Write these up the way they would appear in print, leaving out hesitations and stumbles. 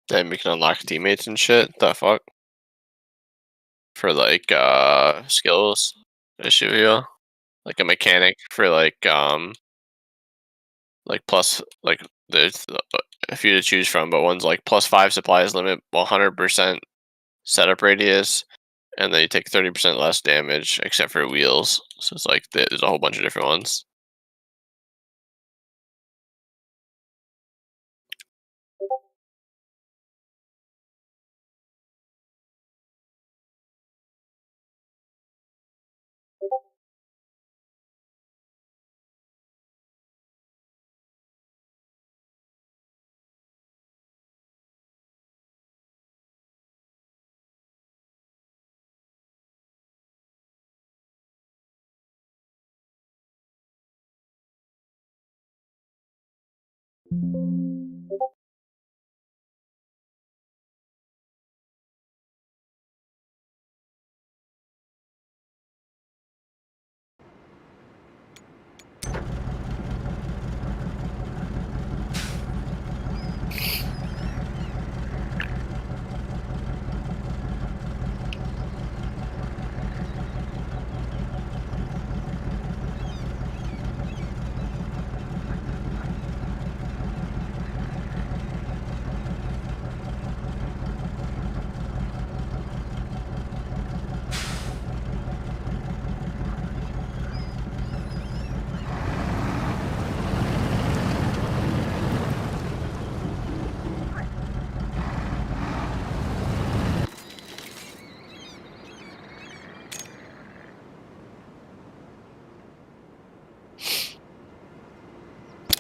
Then we can unlock teammates and shit. The fuck? For like skills issue, yeah. Like a mechanic for like plus like there's a few to choose from, but one's like +5 supplies limit, 100% setup radius, and then you take 30% less damage except for wheels. So it's like there's a whole bunch of different ones.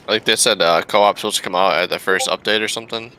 Like they said, co-op's supposed to come out at the first update or something.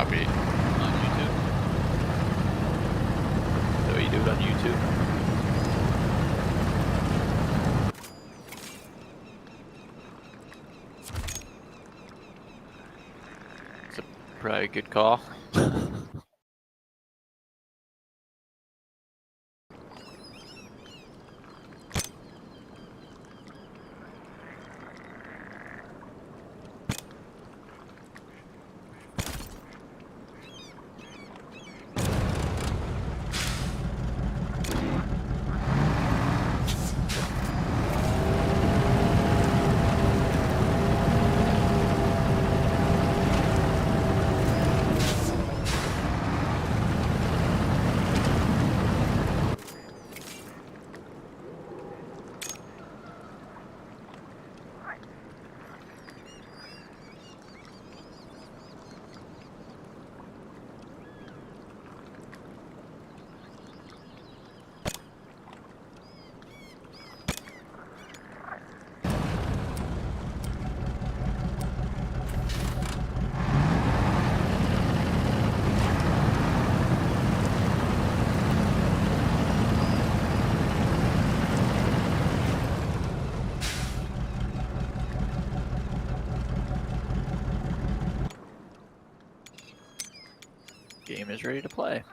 Copy. On YouTube. So you do it on YouTube. It's probably a good call. Game is ready to play.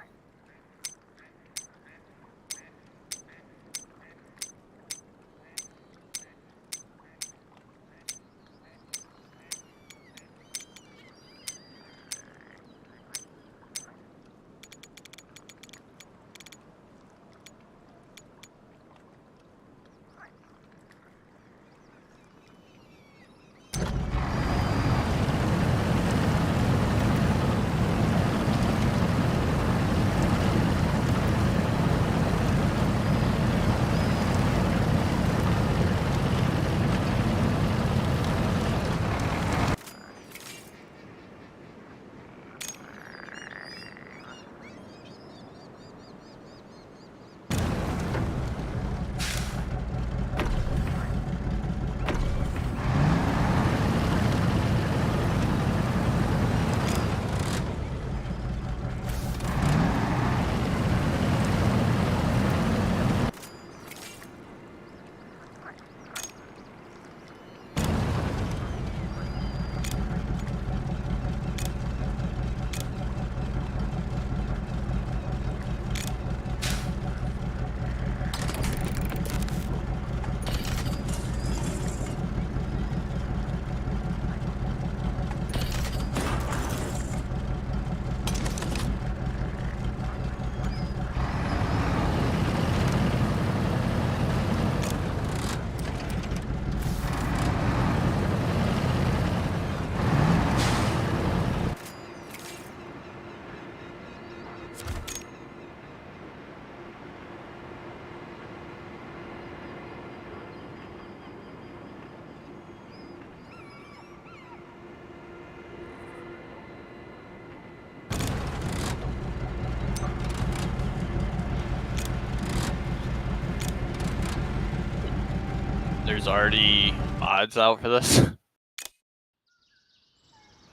there's already mods out for this.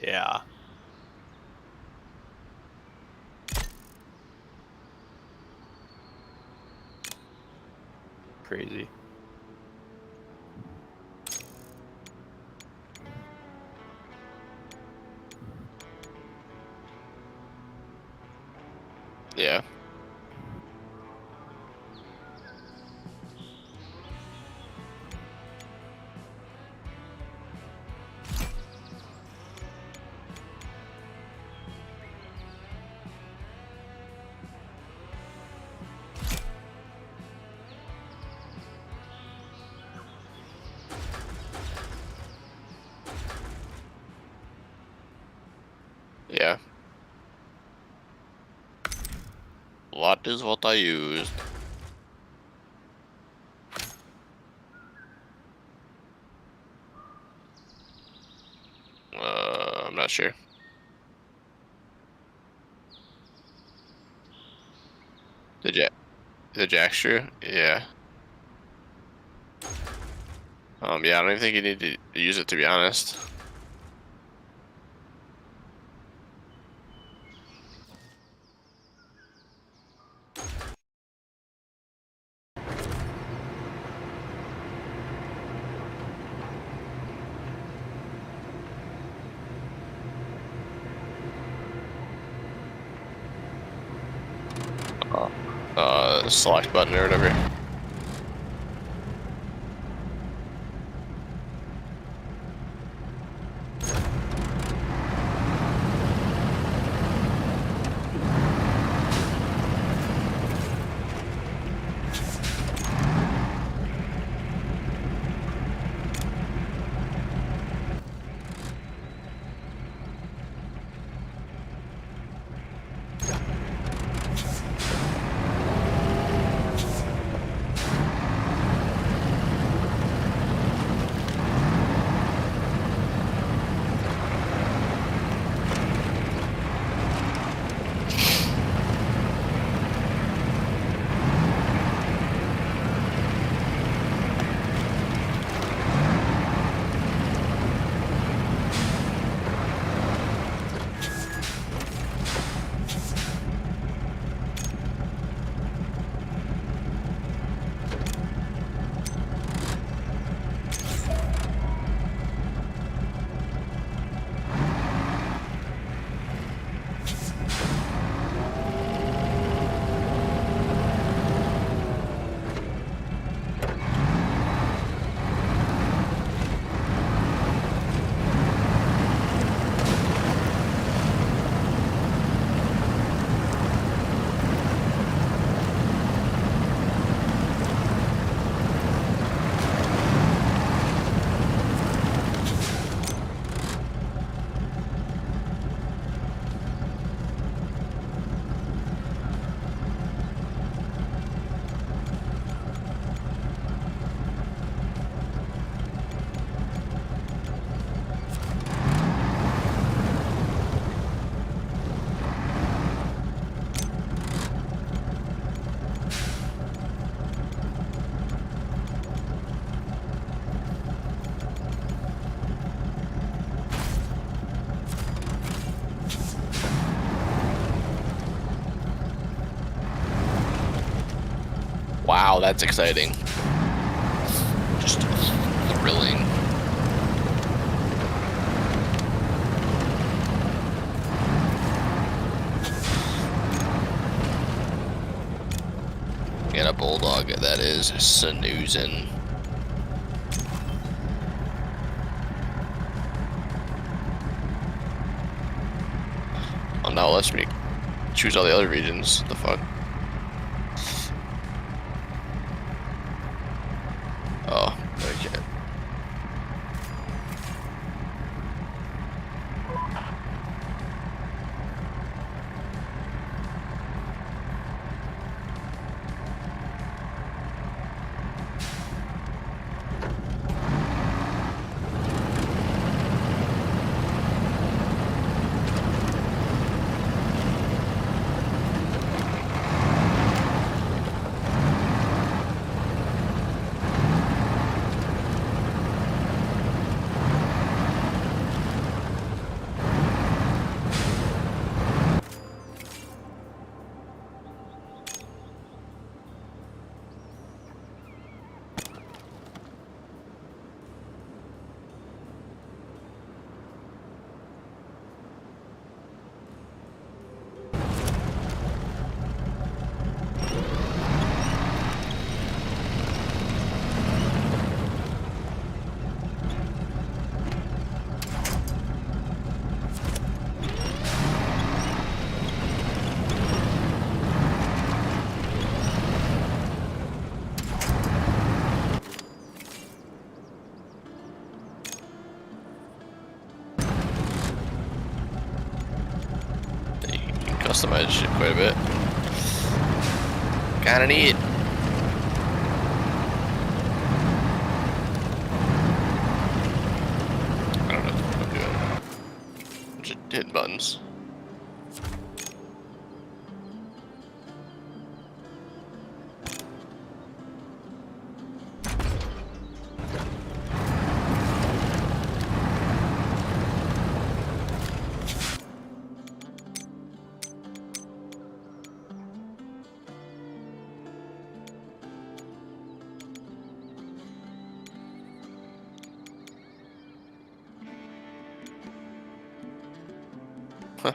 Yeah. Crazy. Yeah. Yeah. What is what I used? I'm not sure. The jack screw? Yeah. Yeah, I don't even think you need to use it, to be honest. Select button or whatever. Wow, that's exciting. Just thrilling. Get a bulldog that is snoozing. Oh, now it lets me choose all the other regions. What the fuck? Oh, okay. customized shit quite a bit. Kinda neat. I don't know what I'm doing. Just hitting buttons. Huh.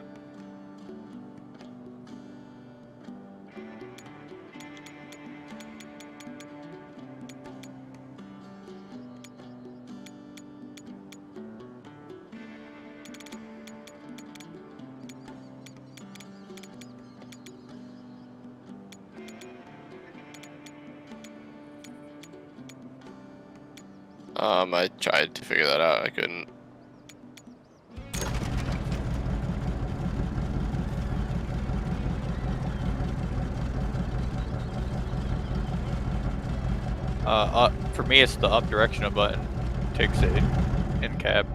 I tried to figure that out. I couldn't. For me, it's the up directional button. Takes it in cab.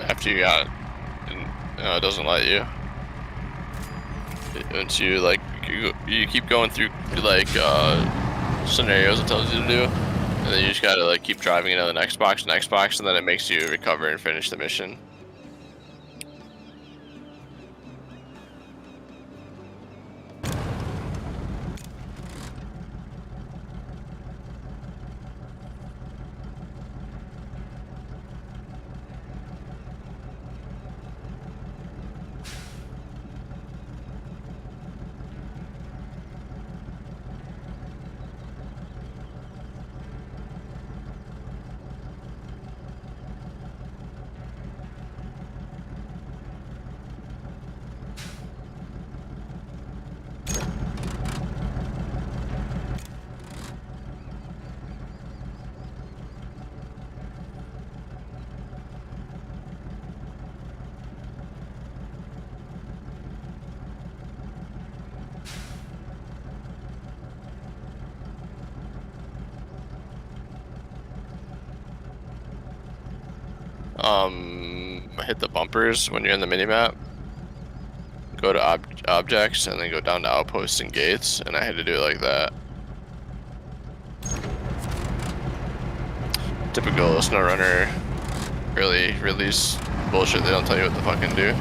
After you got, and it doesn't let you. Once you like, you keep going through like scenarios it tells you to do, and then you just gotta like keep driving into the next box, and then it makes you recover and finish the mission. Hit the bumpers when you're in the minimap. Go to objects and then go down to outposts and gates, and I had to do it like that. Typical SnowRunner early release bullshit. They don't tell you what to fucking do.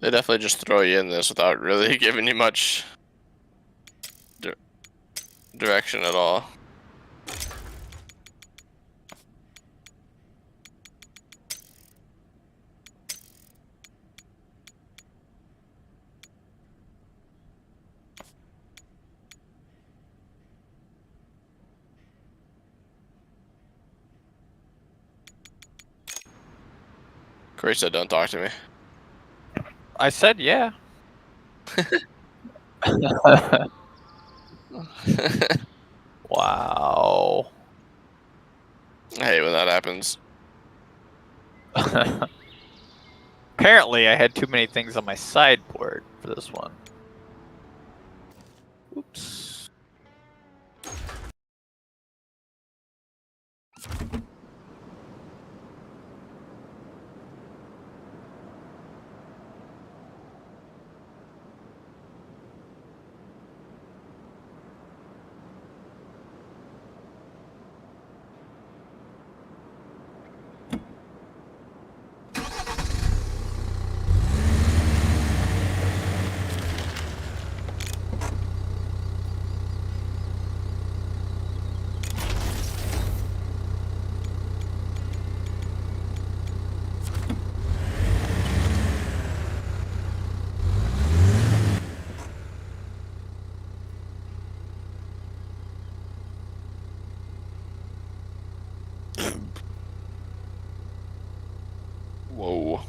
They definitely just throw you in this without really giving you much direction at all. Corey said, "Don't talk to me." I said yeah. Wow. I hate when that happens. Apparently, I had too many things on my sideboard for this one. Oops. Whoa.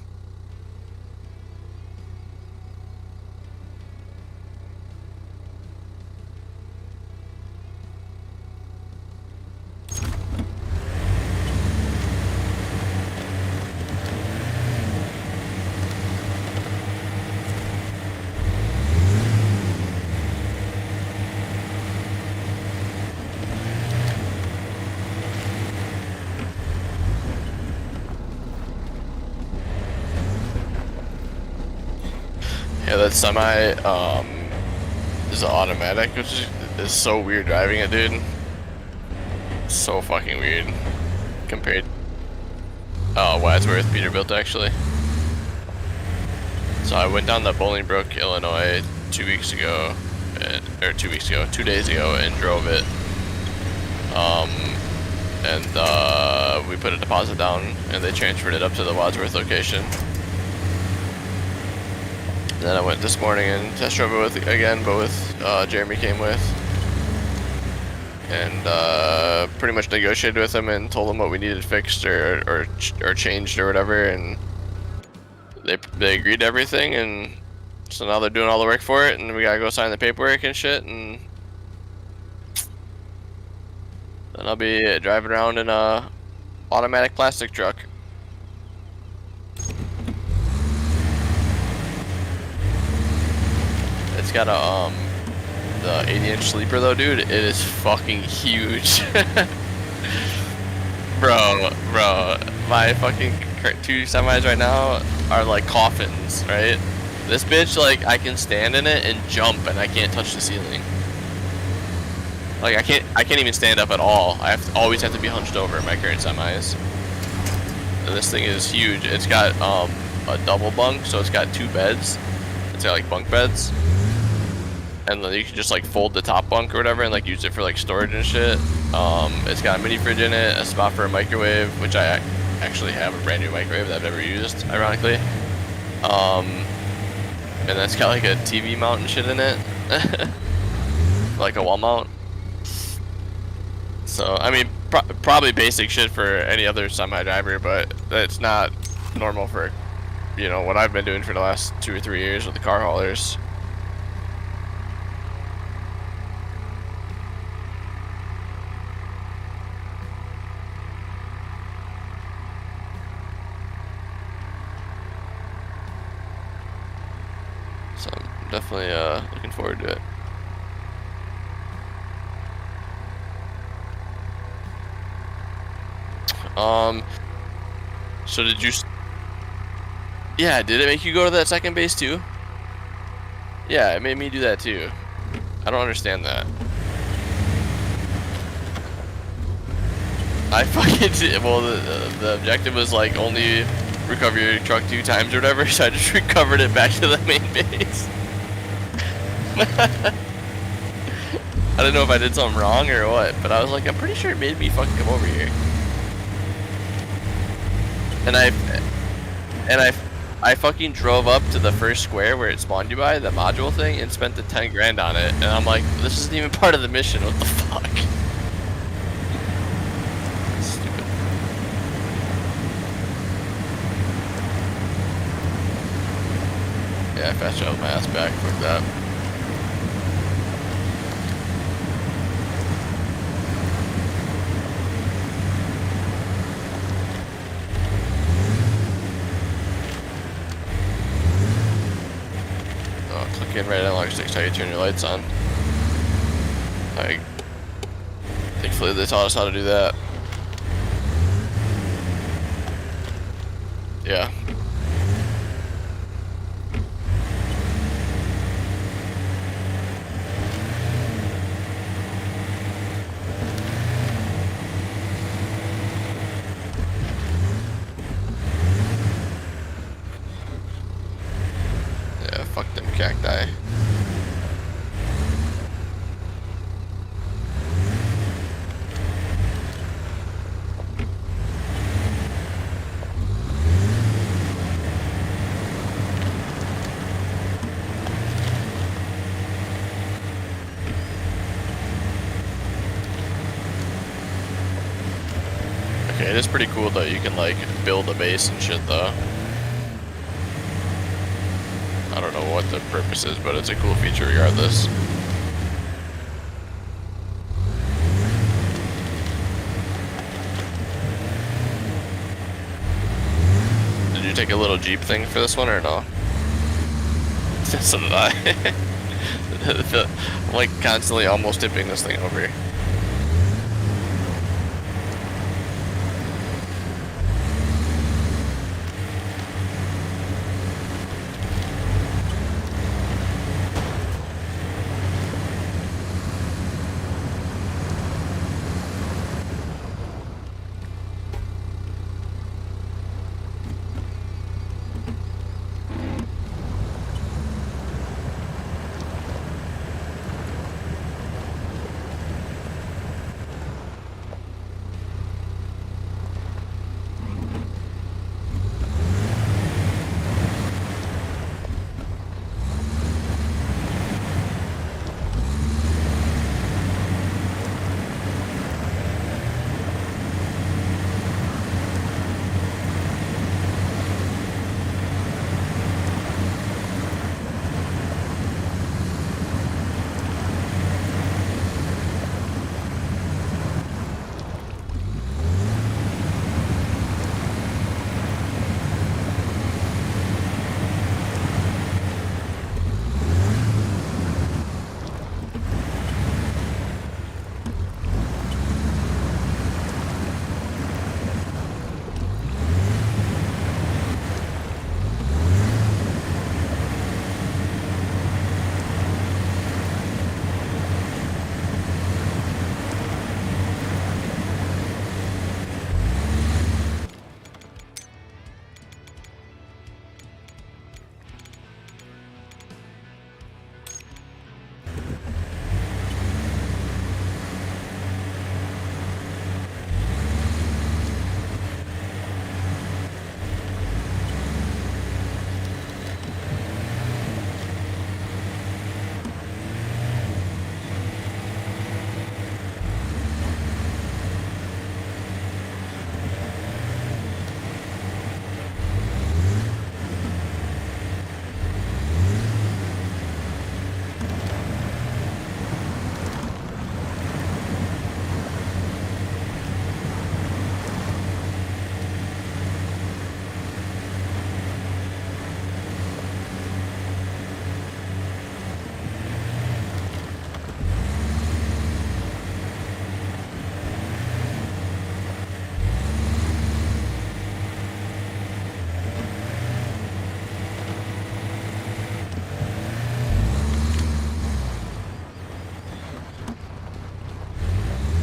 Yeah, that semi is automatic, which is so weird driving it, dude. So fucking weird compared. Oh, Wadsworth, Peterbilt actually. So I went down to Bolingbrook, Illinois 2 days ago, and drove it. We put a deposit down, and they transferred it up to the Wadsworth location. Then I went this morning and test drove it with Jeremy came with, and pretty much negotiated with him and told him what we needed fixed or changed or whatever, and they agreed to everything, and so now they're doing all the work for it, and we gotta go sign the paperwork and shit, and then I'll be driving around in a automatic plastic truck. It's got a the 80-inch sleeper though, dude. It is fucking huge. bro, my fucking 2 semis right now are like coffins, right? This bitch, like, I can stand in it and jump, and I can't touch the ceiling. Like, I can't even stand up at all. I always have to be hunched over in my current semis. And this thing is huge. It's got a double bunk, so it's got 2 beds. It's got like bunk beds, and then you can just like fold the top bunk or whatever and like use it for like storage and shit. It's got a mini fridge in it, a spot for a microwave, which I actually have a brand new microwave that I've never used, ironically. And that's got like a TV mount and shit in it, like a wall mount. So I mean, probably basic shit for any other semi driver, but it's not normal for, you know, what I've been doing for the last 2 or 3 years with the car haulers. So I'm definitely looking forward to it. So did you? Yeah, did it make you go to that second base too? Yeah, it made me do that too. I don't understand that. I fucking did. Well, the objective was like only recover your truck 2 times or whatever, so I just recovered it back to the main base. I don't know if I did something wrong or what, but I was like, I'm pretty sure it made me fucking come over here. And I fucking drove up to the first square where it spawned you by, the module thing, and spent the 10 grand on it. And I'm like, this isn't even part of the mission, what the fuck? Stupid. Yeah, I fast traveled my ass back, fuck that. Click in right analog sticks how you turn your lights on. Like, thankfully they taught us how to do that. Yeah. Yeah, fuck them cacti. Okay, it is pretty cool that you can like build a base and shit though. I don't know what the purpose is, but it's a cool feature regardless. Did you take a little Jeep thing for this one or no? So did I. I'm like constantly almost tipping this thing over.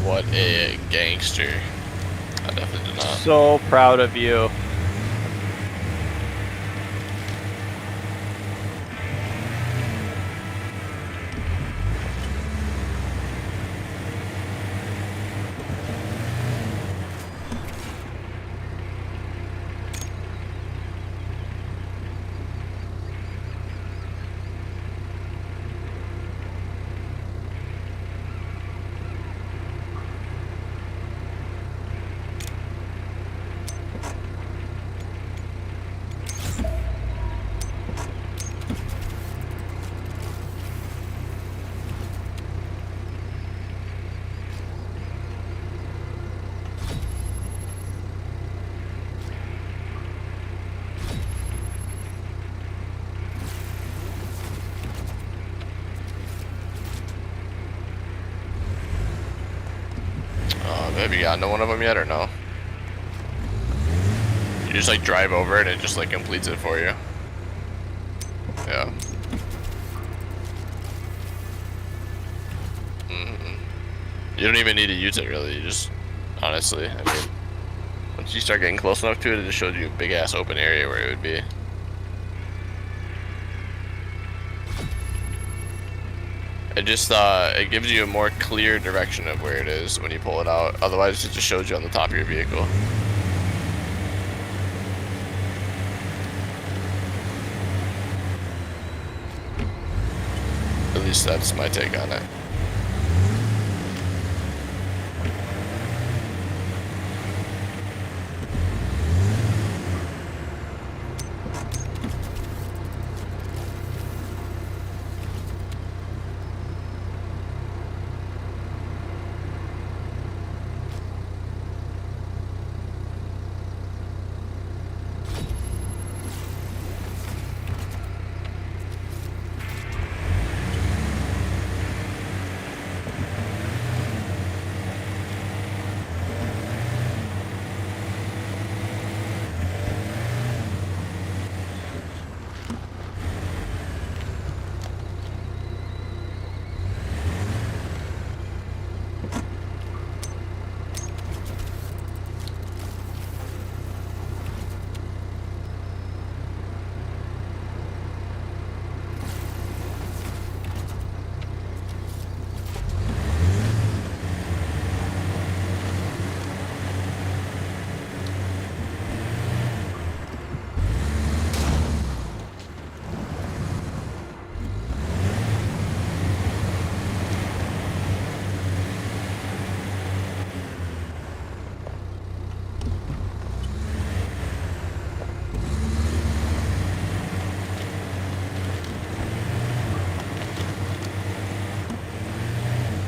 What a gangster. I definitely did not. So proud of you. Have you gotten to one of them yet or no? You just like drive over it and it just like completes it for you. Yeah. You don't even need to use it really. You just, honestly, I mean, once you start getting close enough to it, it just shows you a big ass open area where it would be. It just, it gives you a more clear direction of where it is when you pull it out. Otherwise, it just shows you on the top of your vehicle. At least that's my take on it.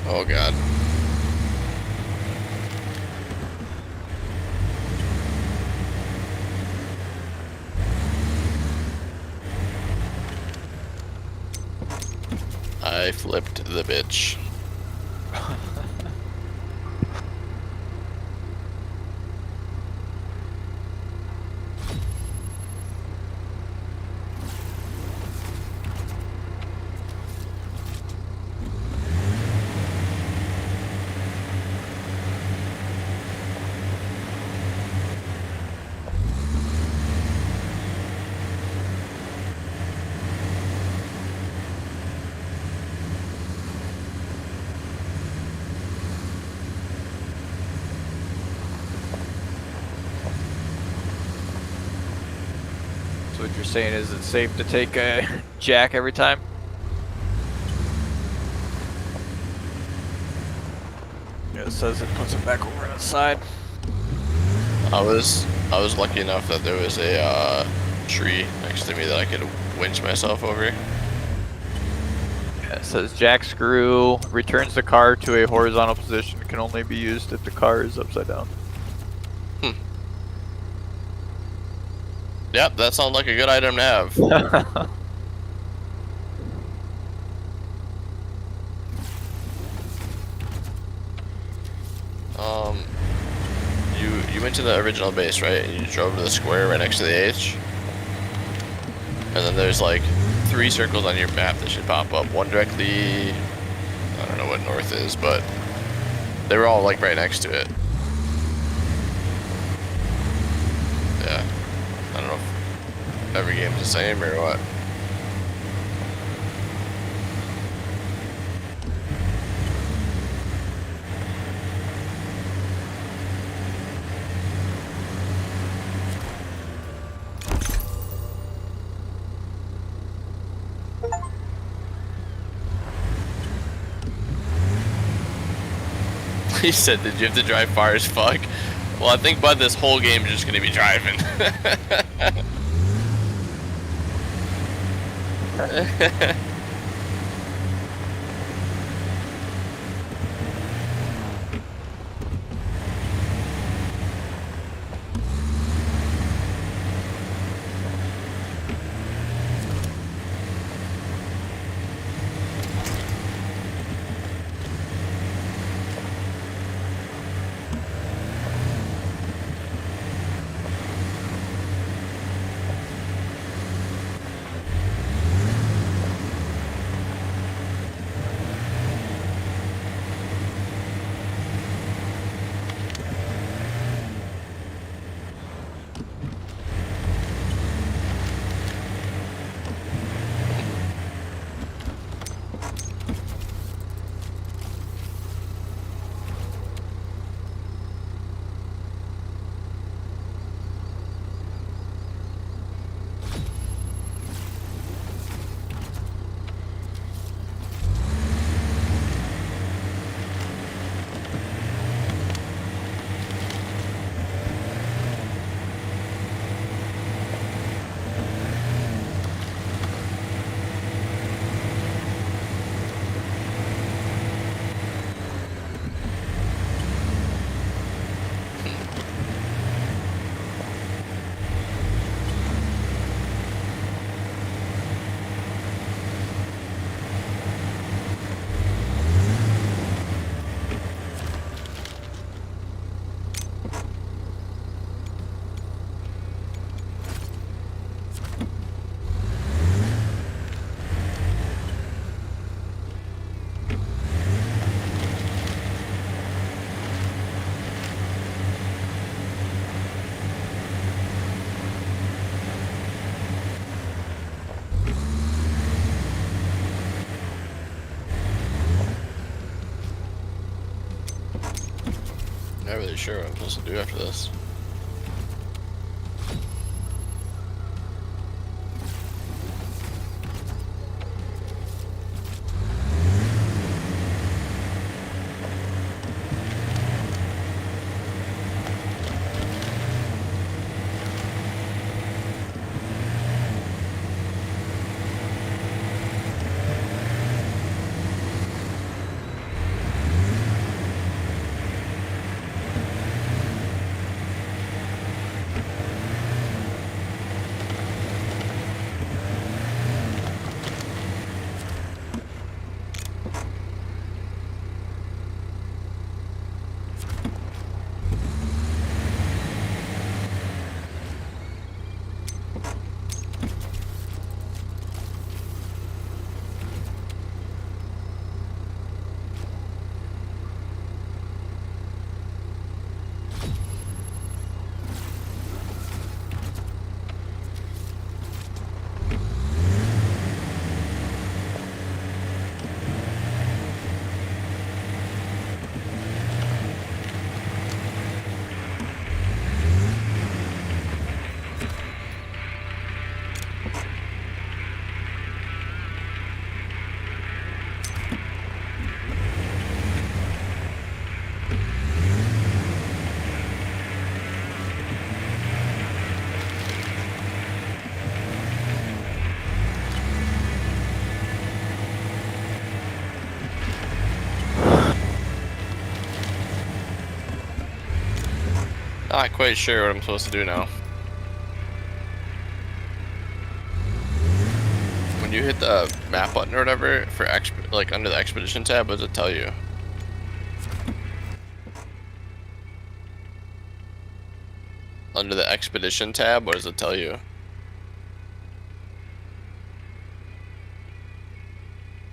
Oh god. I flipped the bitch. So what you're saying is it's safe to take a jack every time? Yeah, it says it puts it back over on its side. I was lucky enough that there was a tree next to me that I could winch myself over. Yeah, it says jack screw returns the car to a horizontal position. Can only be used if the car is upside down. Yep, that sounds like a good item to have. You went to the original base, right? And you drove to the square right next to the H. And then there's like 3 circles on your map that should pop up. One directly, I don't know what north is, but they were all like right next to it. Yeah. I don't know if every game's the same or what. He said, did you have to drive far as fuck? Well, I think Bud, this whole game is just gonna be driving. not really sure what I'm supposed to do after this. Not quite sure what I'm supposed to do now. When you hit the map button or whatever for like under the expedition tab, what does it tell you? Under the expedition tab, what does it tell you?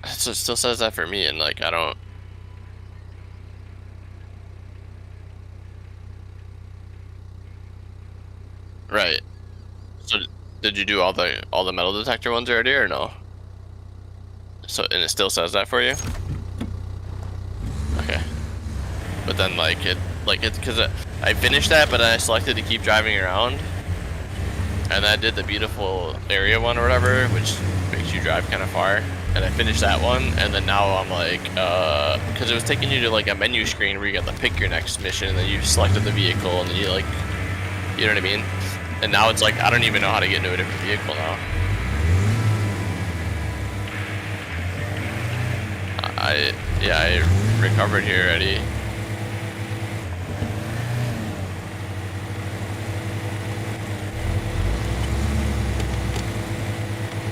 So it still says that for me, and like I don't. Right. So did you do all the metal detector ones already, or no? So and it still says that for you? Okay. But then like it's because I finished that, but I selected to keep driving around, and I did the beautiful area one or whatever, which makes you drive kind of far. And I finished that one, and then now I'm like, because it was taking you to like a menu screen where you got to pick your next mission, and then you selected the vehicle, and then you like, you know what I mean? And now it's like I don't even know how to get into a different vehicle now. I recovered here already.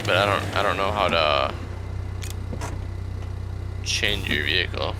But I don't know how to change your vehicle.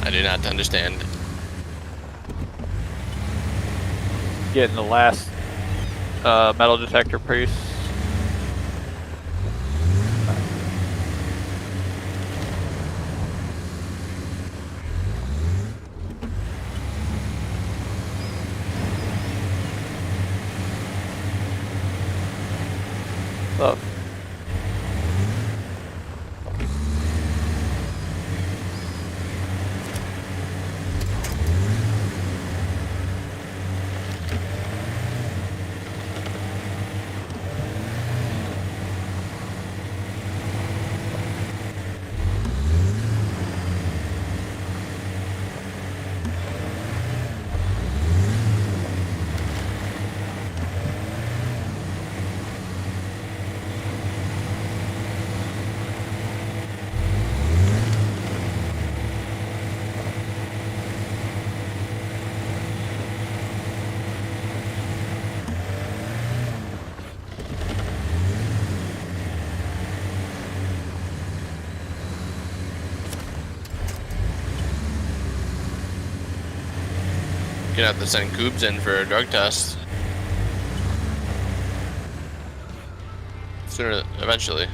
I do not understand. Getting the last metal detector piece. Up. Gonna have to send Coobs in for a drug test. Sooner, eventually.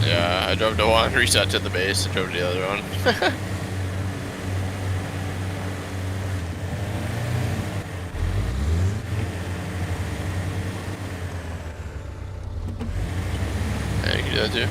Yeah, I drove to one, reset to the base, and drove to the other one. Yeah, you can do that too.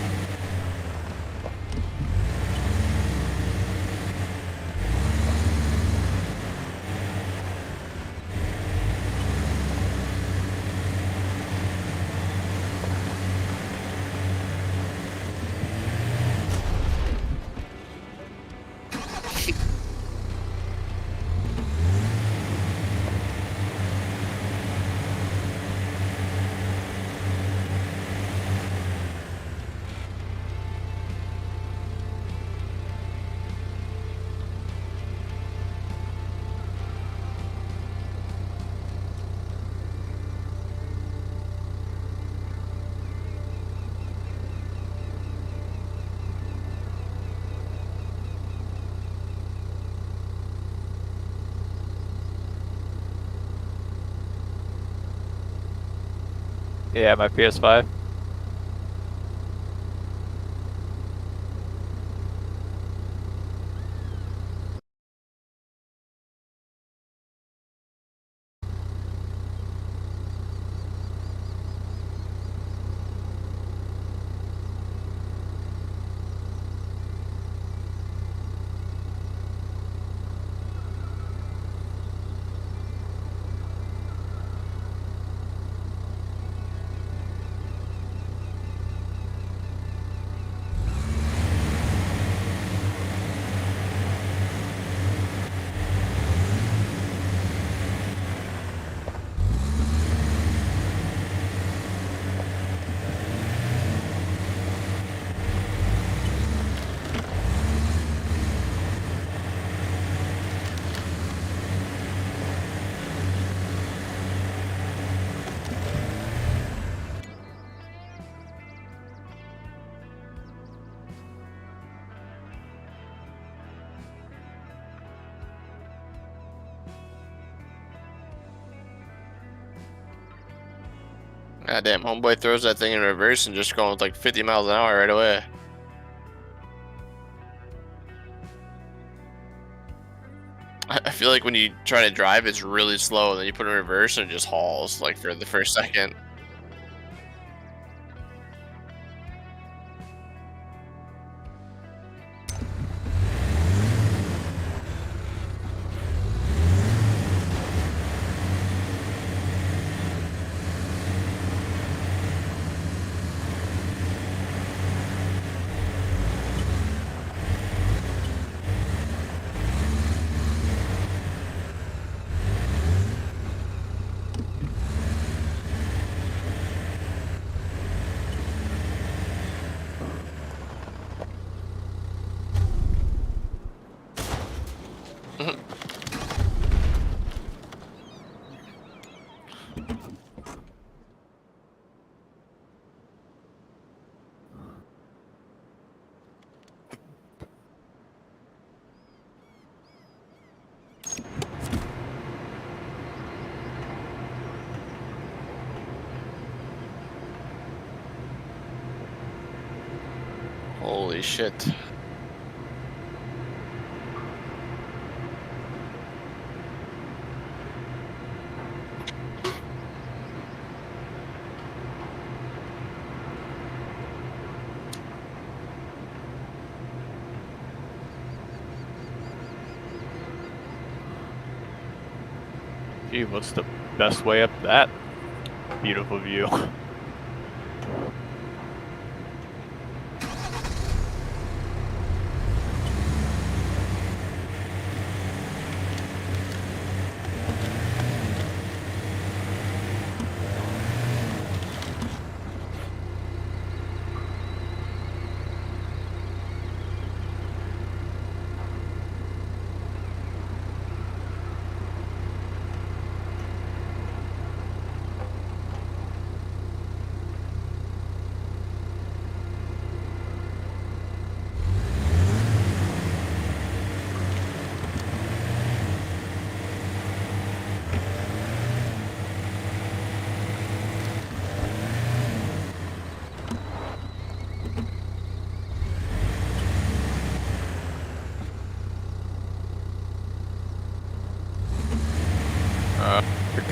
Yeah, my PS5. God damn, homeboy throws that thing in reverse and just going with like 50 miles an hour right away. I feel like when you try to drive, it's really slow, and then you put it in reverse and it just hauls like for the first second. Holy shit. Gee, what's the best way up that beautiful view?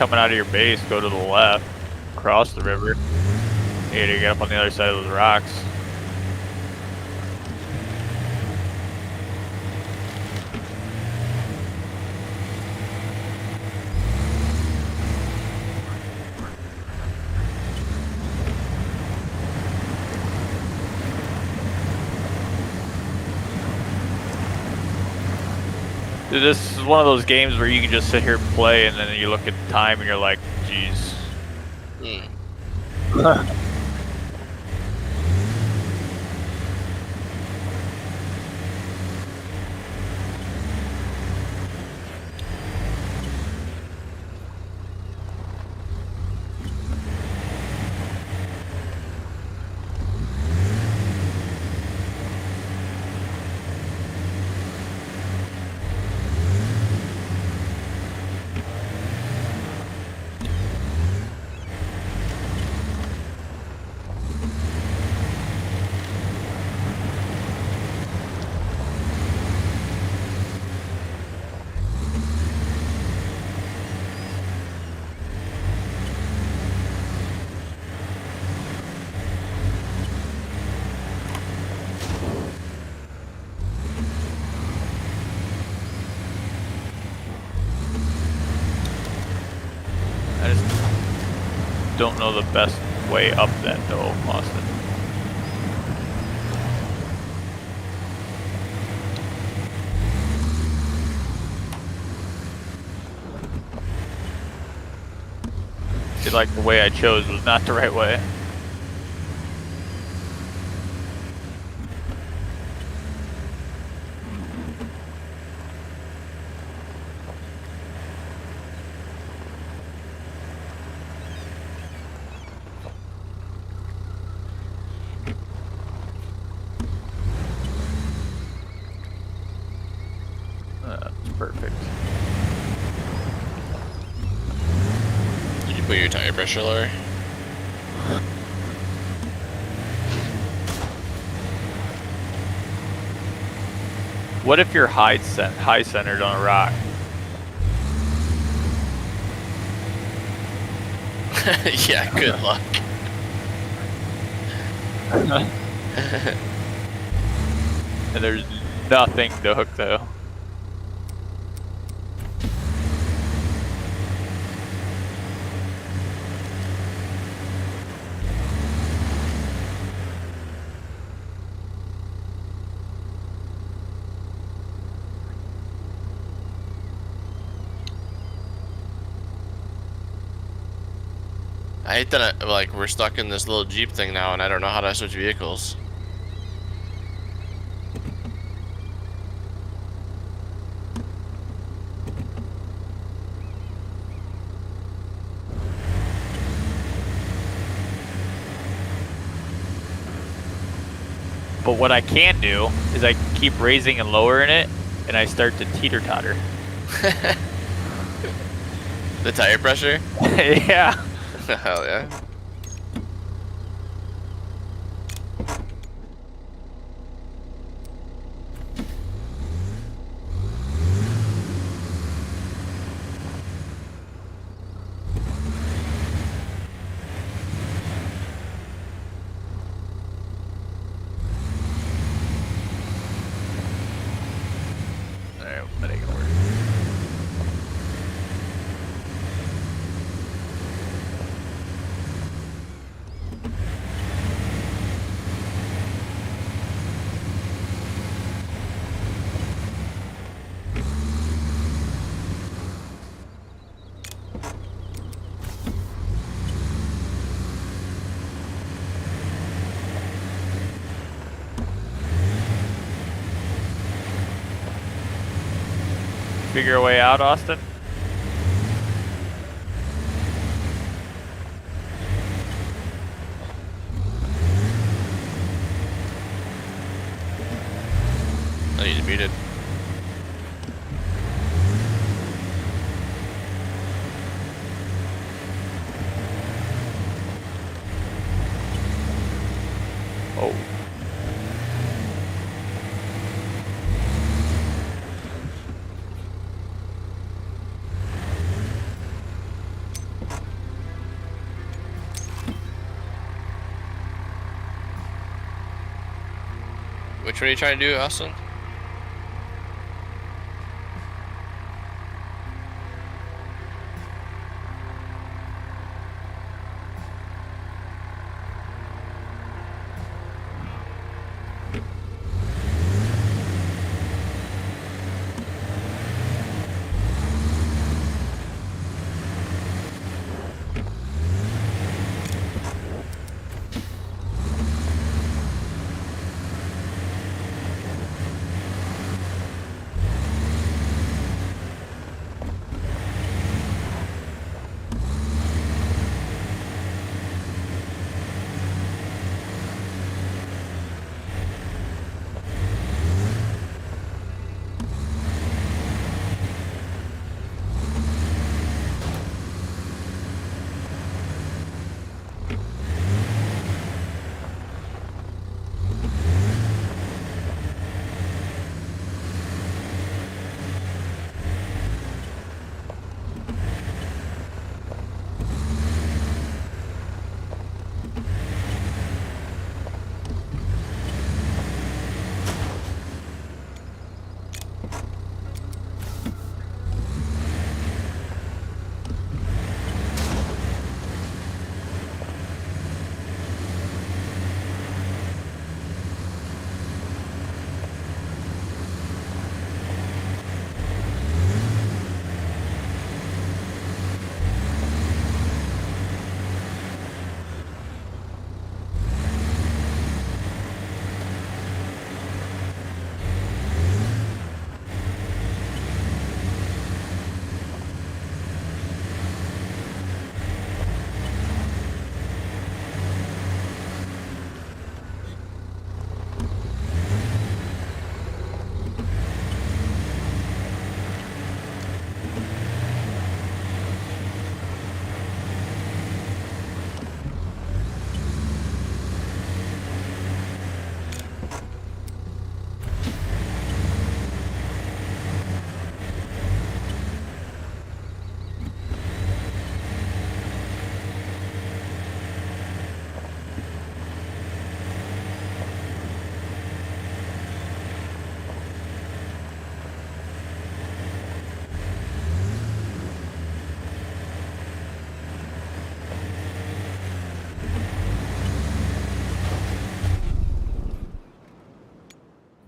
coming out of your base, go to the left, cross the river. You gotta get up on the other side of those rocks. Dude, this is one of those games where you can just sit here and play, and then you look at the time and you're like, geez. I just don't know the best way up that though, Austin. I feel like the way I chose was not the right way. That's perfect. Did you put your tire pressure lower? What if you're high centered on a rock? Yeah, good luck. And there's nothing to hook though. I hate that like we're stuck in this little Jeep thing now, and I don't know how to switch vehicles. But what I can do is I keep raising and lowering it, and I start to teeter-totter. The tire pressure? Yeah. Hell yeah. Alright, that ain't gonna work. Figure a way out, Austin? I need to beat it. Oh. Which one are you trying to do, Austin?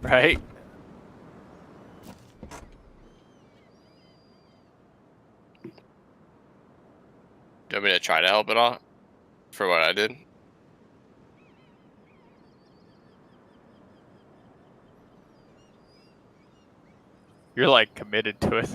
Right? Do you want me to try to help it out for what I did? You're like committed to it.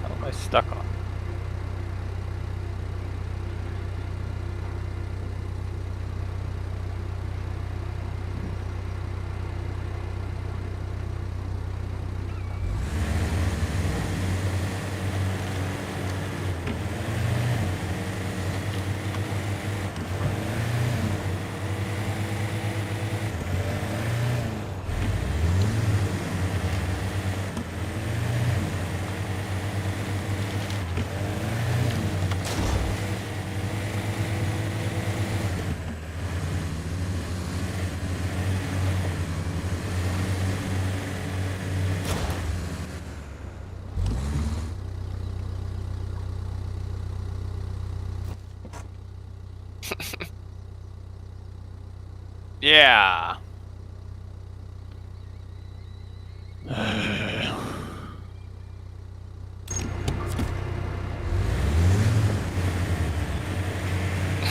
How am I stuck on? Yeah.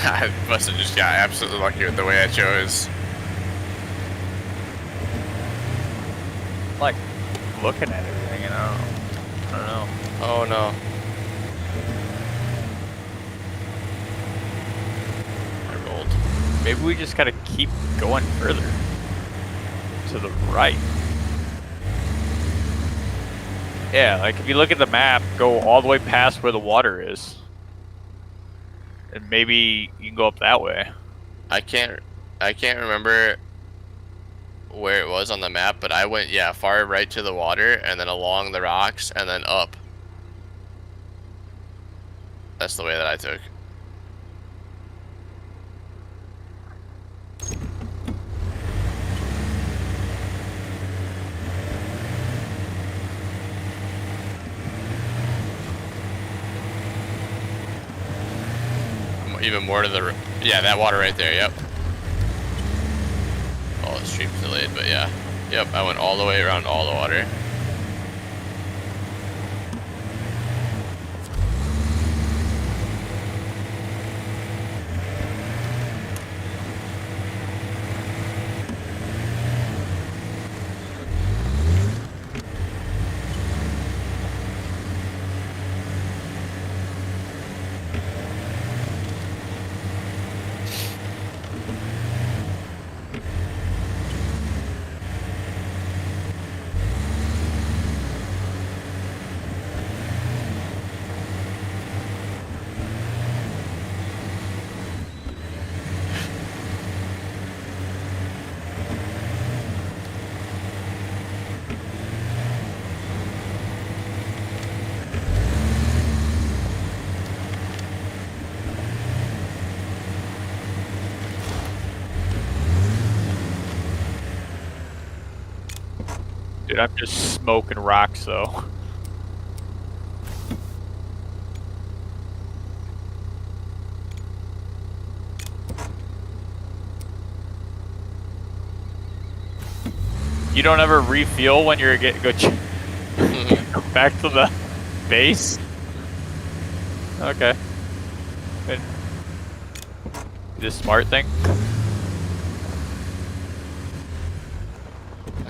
I must have just got absolutely lucky with the way I chose. Like looking at everything, and I don't know. Oh no. Maybe we just gotta keep going further to the right. Yeah, like if you look at the map, go all the way past where the water is. And maybe you can go up that way. I can't remember where it was on the map, but I went, yeah, far right to the water and then along the rocks and then up. That's the way that I took. Even more to the, yeah, that water right there, yep. Oh, the stream's delayed, but yeah. Yep, I went all the way around all the water. Dude, I'm just smoking rocks though. You don't ever refuel when you're go back to the base? Okay. Good. The smart thing?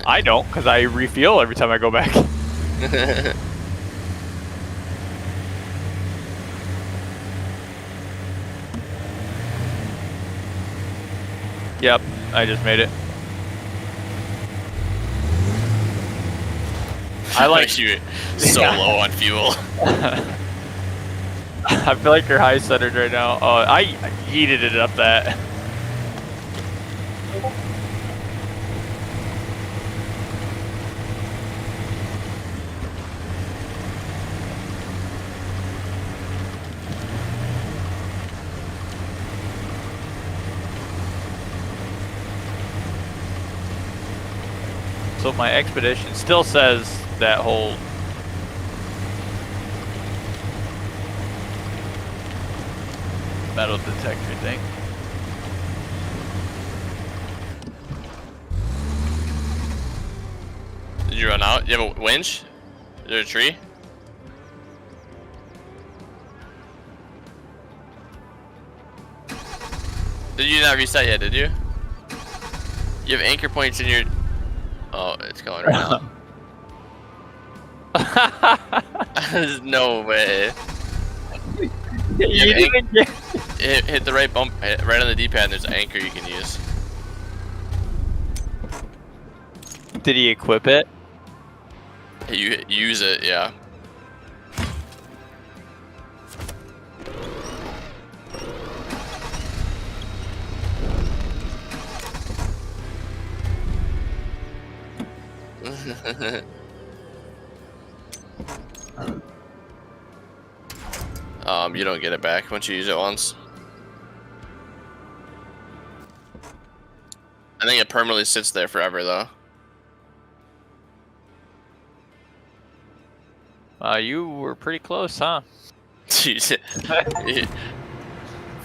I don't, because I refuel every time I go back. Yep, I just made it. I like you so low on fuel. I feel like you're high centered right now. Oh, I heated it up that. So my expedition still says that whole metal detector thing. Did you run out? You have a winch? Is there a tree? Did you not reset yet, did you? You have anchor points in your... Oh, it's going right now. There's no way. You didn't get... Hit the right bump, right on the D-pad, and there's an anchor you can use. Did he equip it? You use it, yeah. You don't get it back once you use it once. I think it permanently sits there forever, though. You were pretty close, huh? If you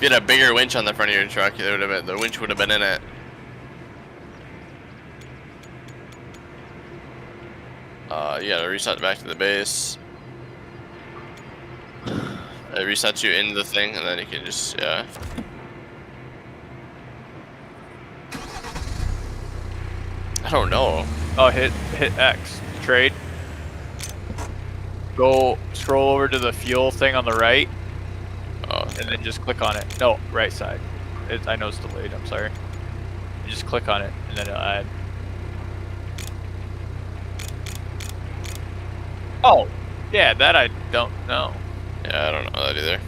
had a bigger winch on the front of your truck, it would have been, the winch would have been in it. You gotta reset back to the base. It resets you into the thing, and then you can just, yeah. I don't know. Oh, hit X. Trade. Go scroll over to the fuel thing on the right. Oh, And then just click on it. No, right side. I know it's delayed. I'm sorry. You just click on it and then it'll add. Oh, yeah, that I don't know. Yeah, I don't know that either.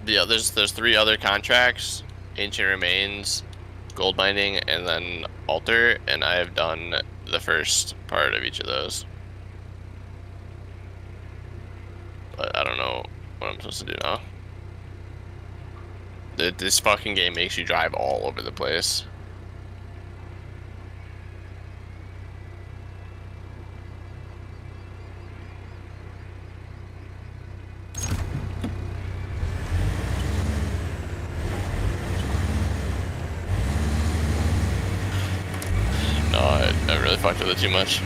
Yeah, there's 3 other contracts: Ancient Remains, Gold Mining, and then Altar, and I have done the first part of each of those. But I don't know what I'm supposed to do now. This fucking game makes you drive all over the place. No, I really fucked with it too much.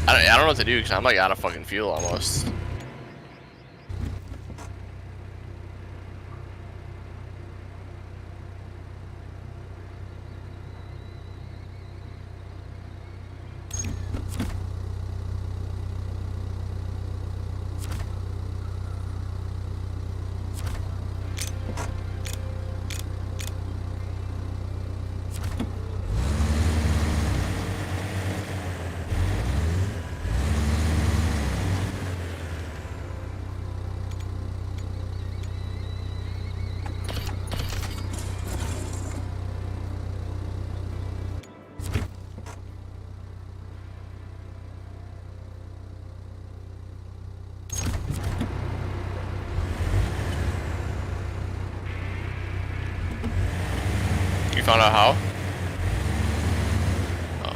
I don't know what to do because I'm like out of fucking fuel almost. You found out how? Oh.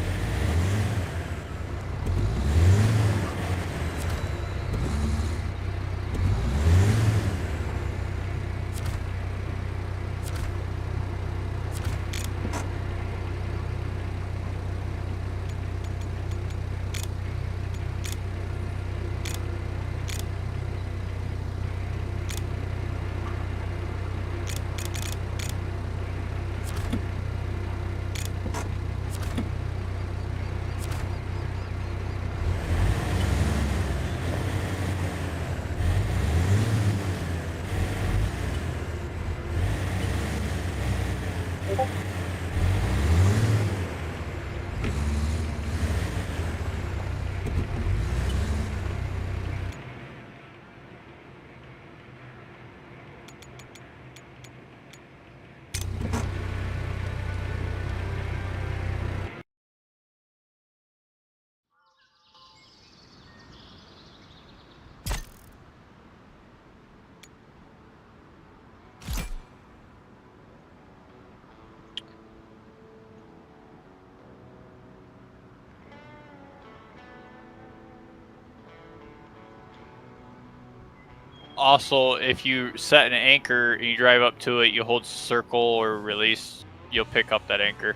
Also, if you set an anchor and you drive up to it, you hold circle or release, you'll pick up that anchor.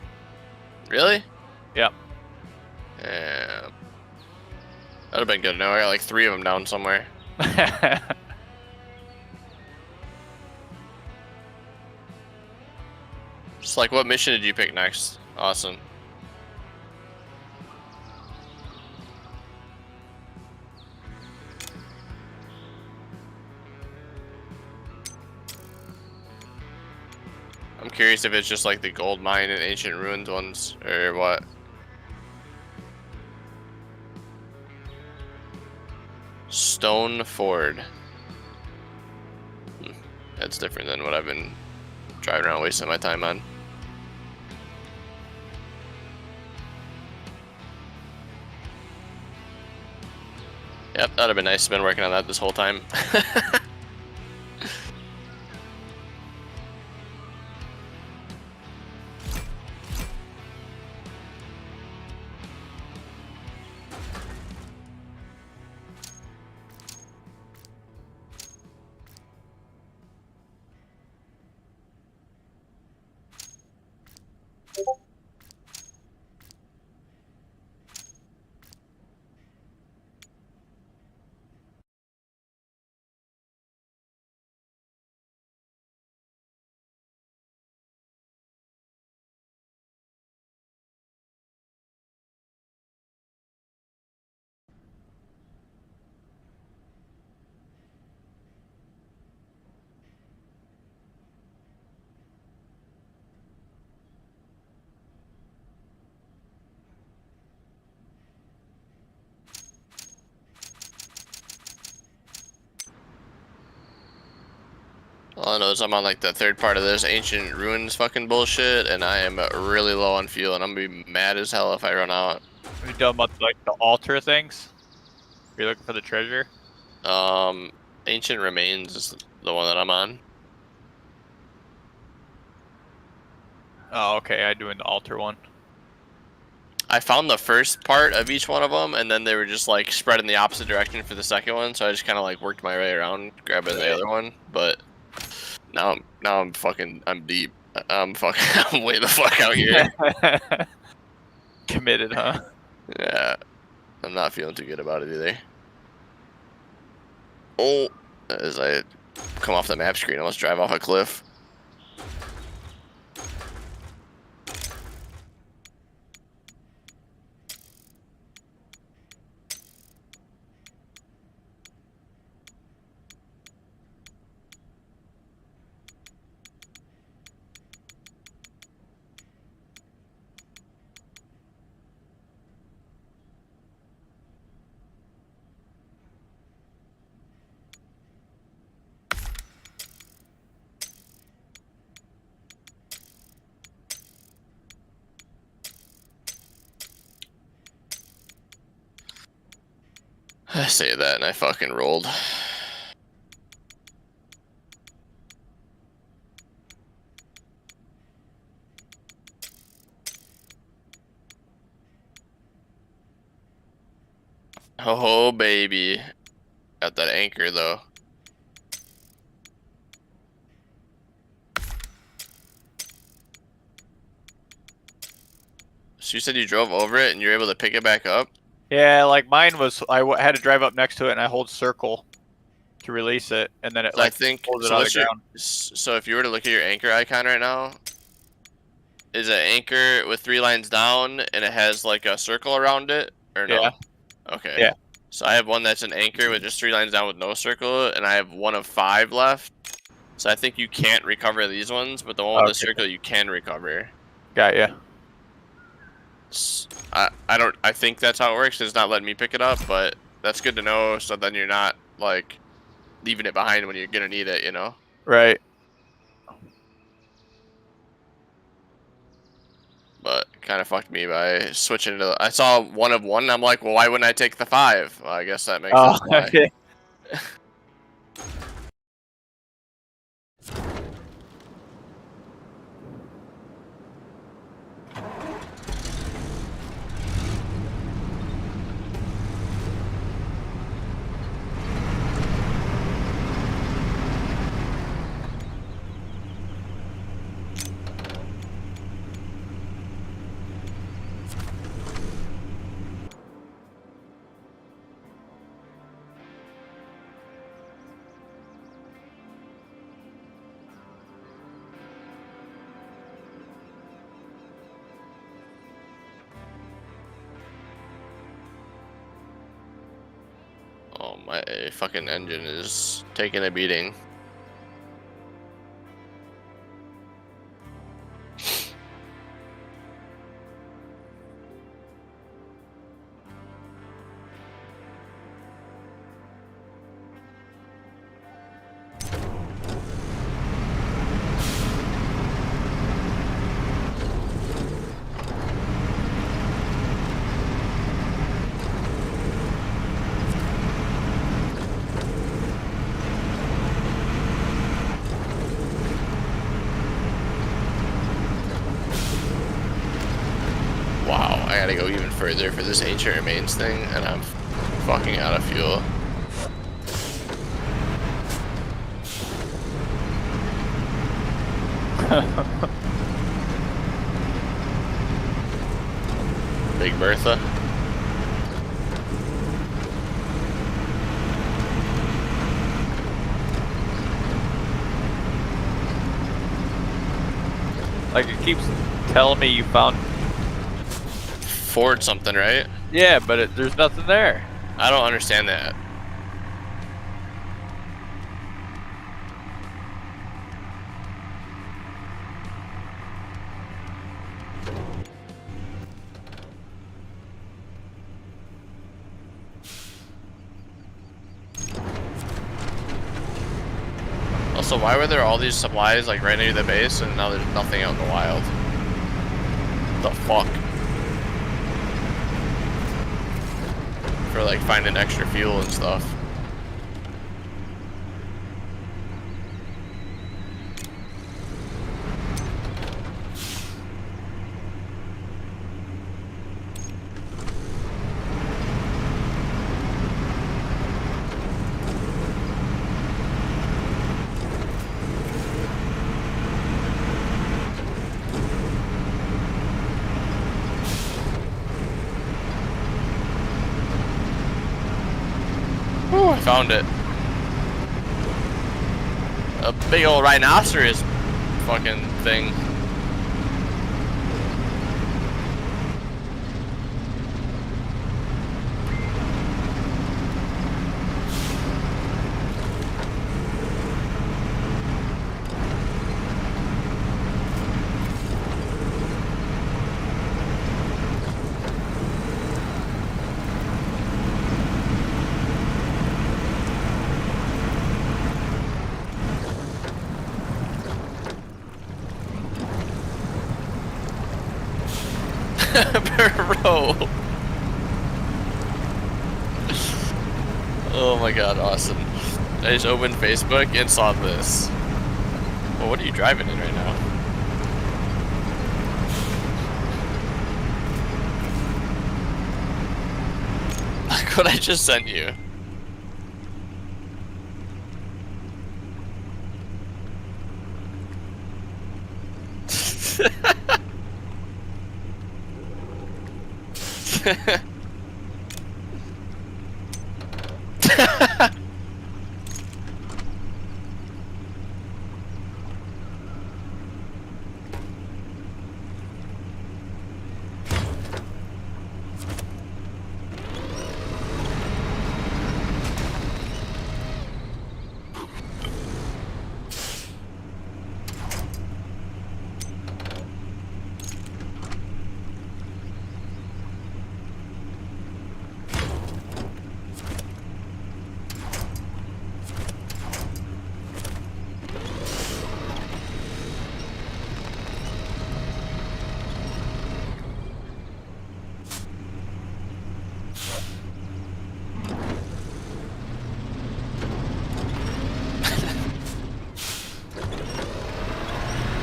Really? Yep. Yeah. That'd have been good. Now I got like 3 of them down somewhere. Just like, what mission did you pick next? Awesome. I'm curious if it's just like the gold mine and ancient ruins ones, or what. Stone Ford. That's different than what I've been driving around wasting my time on. Yep, that'd have been nice. Been working on that this whole time. All I know is I'm on like the third part of this ancient ruins fucking bullshit, and I am really low on fuel, and I'm gonna be mad as hell if I run out. Are you done about like the altar things? Are you looking for the treasure? Ancient remains is the one that I'm on. Oh, okay. I'm doing the altar one. I found the first part of each one of them, and then they were just like spread in the opposite direction for the second one. So I just kind of like worked my way around, grabbing the other one. But now I'm deep. I'm way the fuck out here. Committed, huh? Yeah, I'm not feeling too good about it either. Oh, as I come off the map screen, I almost drive off a cliff. I say that and I fucking rolled. Oh baby, got that anchor though. So you said you drove over it and you're able to pick it back up? Yeah, like mine was. Had to drive up next to it, and I hold circle to release it, and then it So I like think pulls it so. out of the ground. So if you were to look at your anchor icon right now, is an anchor with 3 lines down and it has like a circle around it, or no? Yeah. Okay. Yeah. So I have one that's an anchor with just 3 lines down with no circle, and I have one of 5 left. So I think you can't recover these ones, but the one with the circle you can recover. Got ya. I think that's how it works. It's not letting me pick it up, but that's good to know. So then you're not like leaving it behind when you're gonna need it, you know? Right. But kind of fucked me by switching to. I saw 1 of 1. And I'm like, well, why wouldn't I take the 5? Well, I guess that makes sense. Why. Okay. Oh, my fucking engine is taking a beating. Wow, I gotta go even further for this ancient remains thing, and I'm fucking out of fuel. Big Bertha. Like it keeps telling me you found. Ford something, right? Yeah, but there's nothing there. I don't understand that. Also, why were there all these supplies like right near the base and now there's nothing out in the wild? The fuck? For like finding extra fuel and stuff. Ooh, I found it. A big old rhinoceros fucking thing. Bro. Oh my god, awesome. I just opened Facebook and saw this. Well, what are you driving in right now? Look what I just sent you.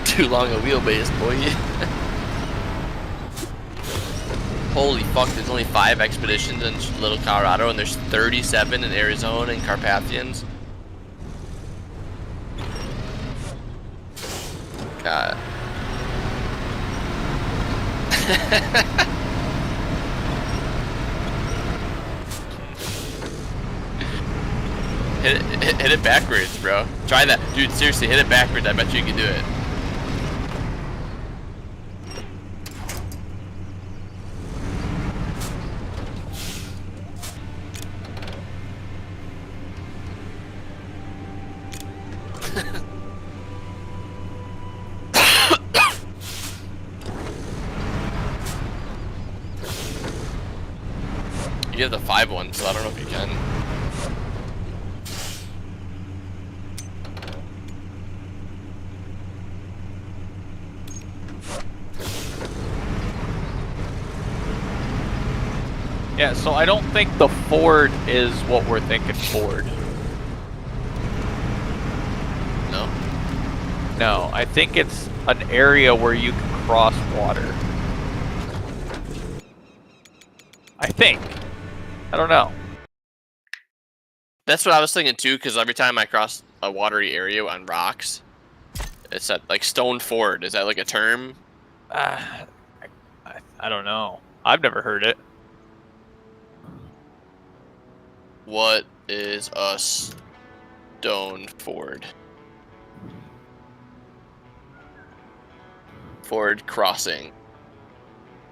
Too long a wheelbase, boy. Holy fuck, there's only 5 expeditions in Little Colorado and there's 37 in Arizona and Carpathians. God. Hit it backwards, bro. Try that. Dude, seriously, hit it backwards. I bet you can do it. You have the 5 one, so I don't know if you can. Yeah, so I don't think the ford is what we're thinking ford. No? No, I think it's an area where you can cross water. I think. I don't know. That's what I was thinking too, because every time I cross a watery area on rocks, it's that like stone ford. Is that like a term? I don't know. I've never heard it. What is a stone ford? Ford crossing.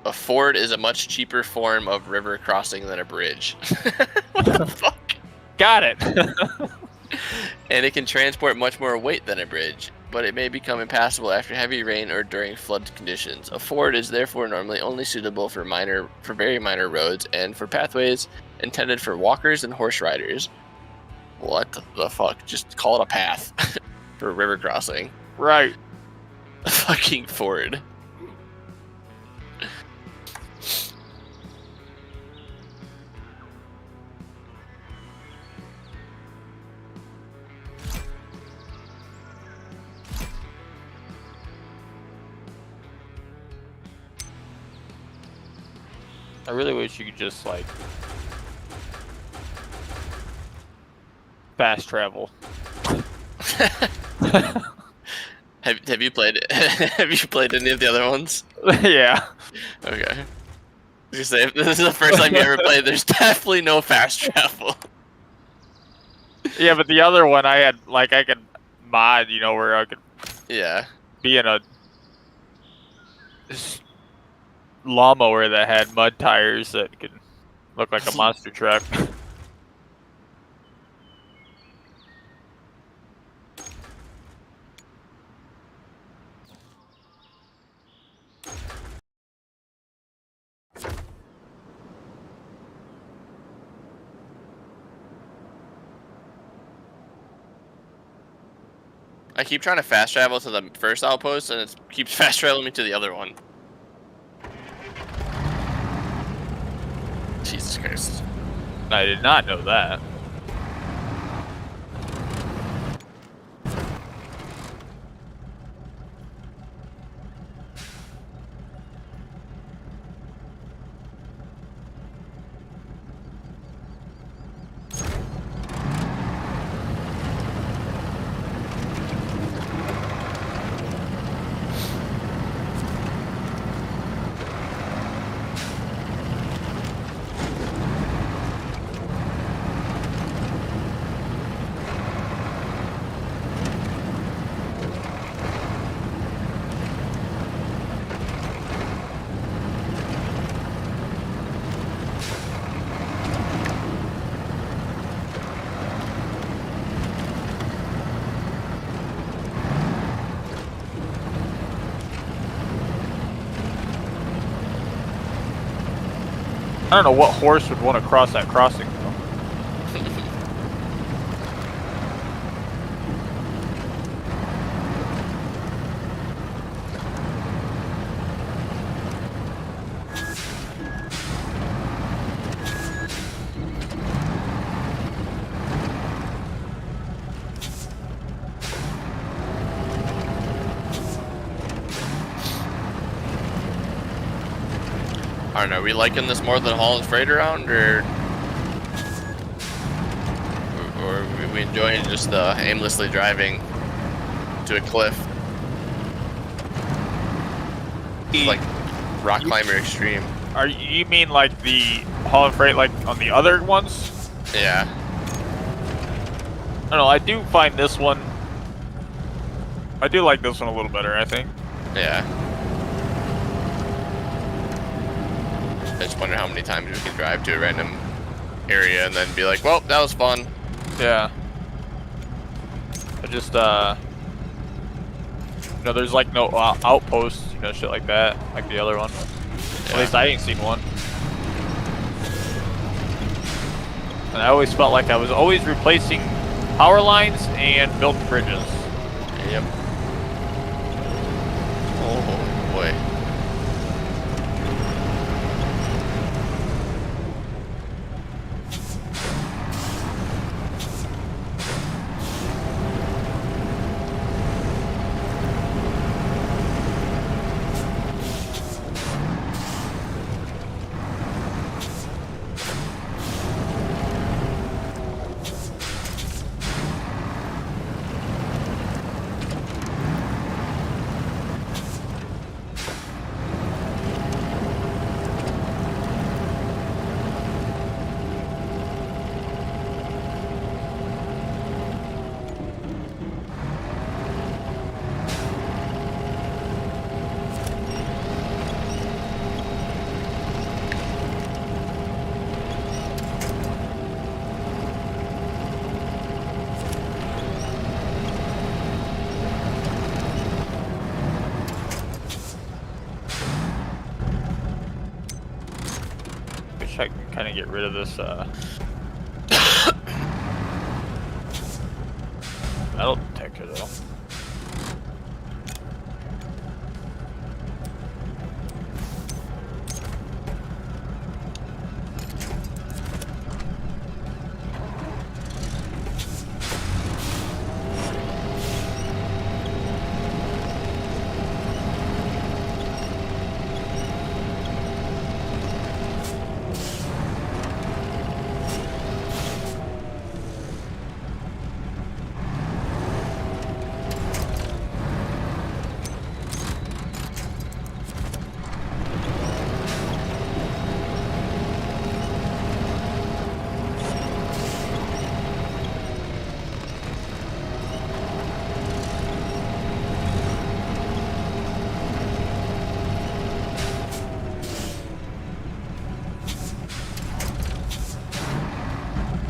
A ford is a much cheaper form of river crossing than a bridge. What the fuck? Got it. And it can transport much more weight than a bridge, but it may become impassable after heavy rain or during flood conditions. A ford is therefore normally only suitable for very minor roads and for pathways intended for walkers and horse riders. What the fuck? Just call it a path. for river crossing. Right. A fucking ford. I really wish you could just like fast travel. Have you played have you played any of the other ones? Yeah. Okay. You say if this is the first time you ever played, there's definitely no fast travel. Yeah, but the other one I could mod, where I could Yeah. be in a lawnmower that had mud tires that could look like a monster truck. I keep trying to fast travel to the first outpost, and it keeps fast traveling me to the other one. Jesus Christ. I did not know that. I don't know what horse would want to cross that crossing, though. I don't know, are we liking this more than hauling freight around, or are we enjoying just aimlessly driving to a cliff? It's like Rock Climber Extreme. You mean like the hauling freight like on the other ones? Yeah. I don't know, I do find this one... I do like this one a little better, I think. Yeah. I just wonder how many times we can drive to a random area and then be like, well, that was fun. Yeah. I just, there's like no outposts, shit like that, like the other one. Yeah. At least I ain't seen one. And I always felt like I was always replacing power lines and building bridges. Yep. Oh boy. I can kind of get rid of this, metal detector, though.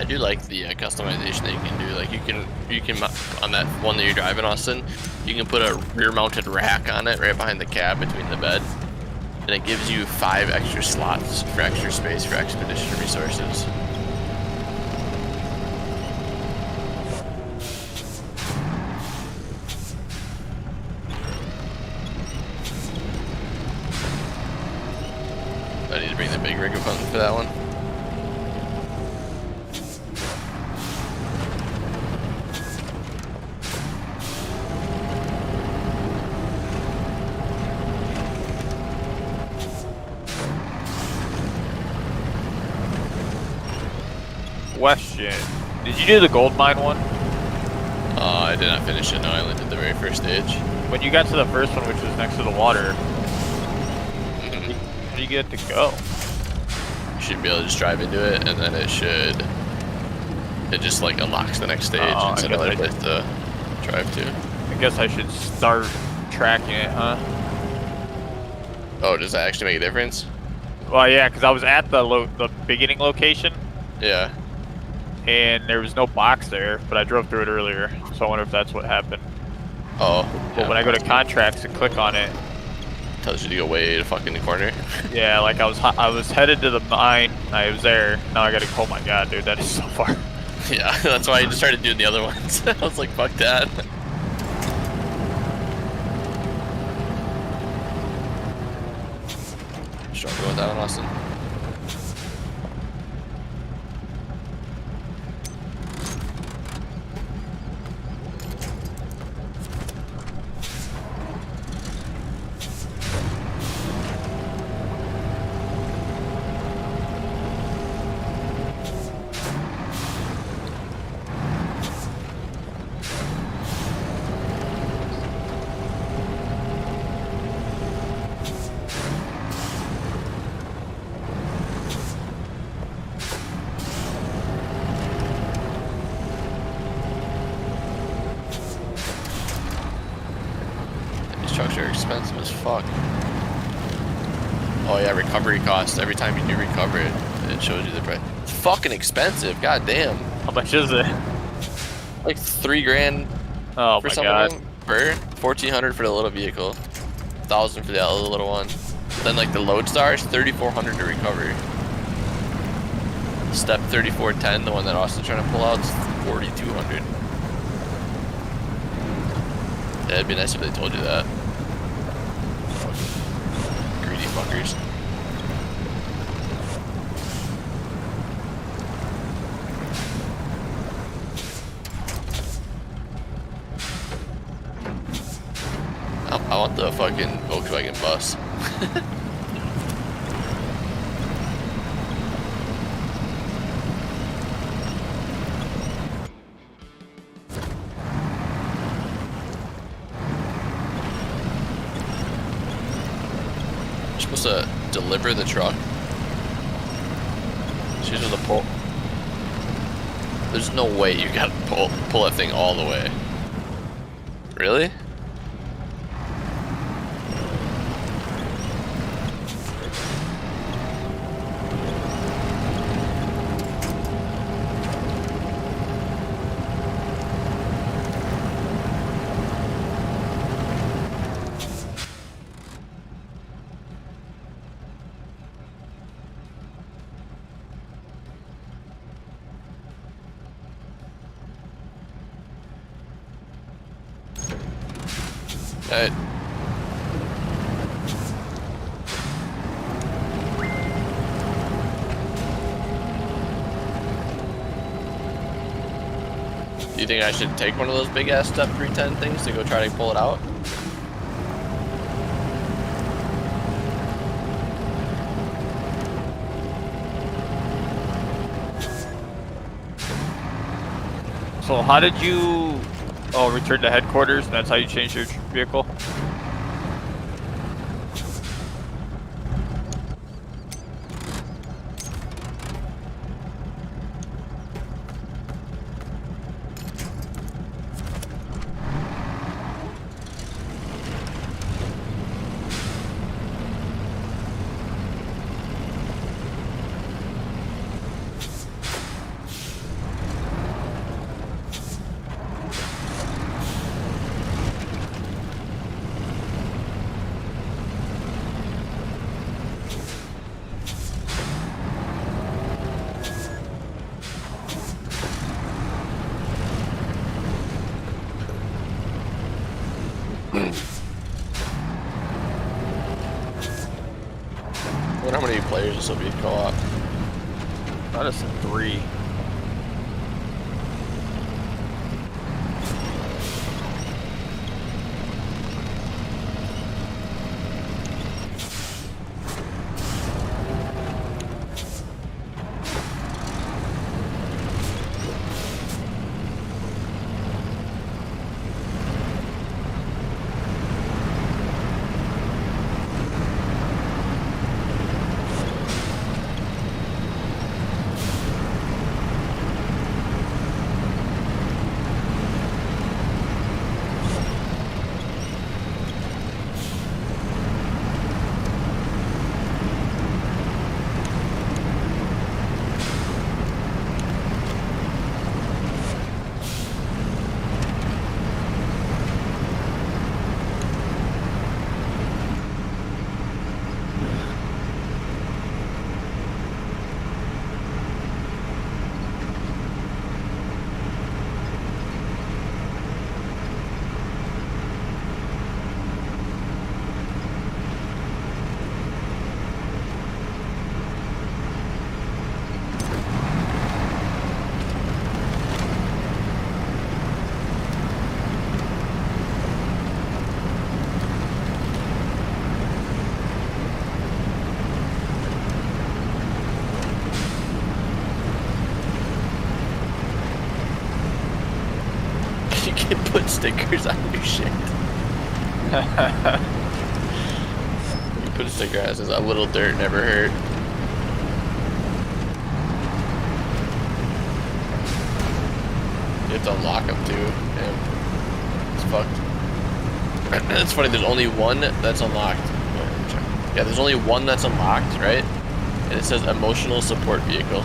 I do like the customization that you can do. Like you can on that one that you're driving, Austin, you can put a rear-mounted rack on it right behind the cab between the bed, and it gives you 5 extra slots for extra space for expedition resources. I need to bring the big rig equipment for that one. Question: did you do the gold mine one? I did not finish it. No, I only did the very first stage. When you got to the first one, which was next to the water, where do you get to go? You should be able to just drive into it, and then it just like unlocks the next stage and it's another place to drive to. I guess I should start tracking it, huh? Oh, does that actually make a difference? Well, yeah, because I was at the beginning location, Yeah. and there was no box there, but I drove through it earlier, so I wonder if that's what happened. Oh. But when I go to contracts and click on it, tells you to go way to fucking the corner. yeah, like I was headed to the mine, I was there, now I gotta, oh my god, dude, that is so far. Yeah, that's why I just started doing the other ones. I was like, fuck that. Struggle with that one, Austin. These trucks are expensive as fuck. Oh yeah, recovery costs. Every time you do recover it, it shows you the price. It's fucking expensive, god damn. How much is it? Like $3 grand Oh for my some god. of them. For 1,400 for the little vehicle, 1,000 for the other little one. Then like the Lodestar is 3,400 to recover. Step 3410, the one that Austin's trying to pull out, is 4,200. Yeah, it'd be nice if they told you that. Fucking greedy fuckers. I want the fucking Volkswagen bus. You're supposed to deliver the truck. She's supposed to pull. There's no way you gotta pull that thing all the way. Really? Hey. Do you think I should take one of those big ass Step 310 things to go try to pull it out? So how did you return to headquarters, and that's how you changed your vehicle? will be co-op. That is a 3. You can put stickers on your shit. You put a sticker that says "a little dirt never hurt." You have to unlock them too. Yeah. It's fucked. It's funny. There's only one that's unlocked. Yeah, there's only one that's unlocked, right? And it says emotional support vehicle.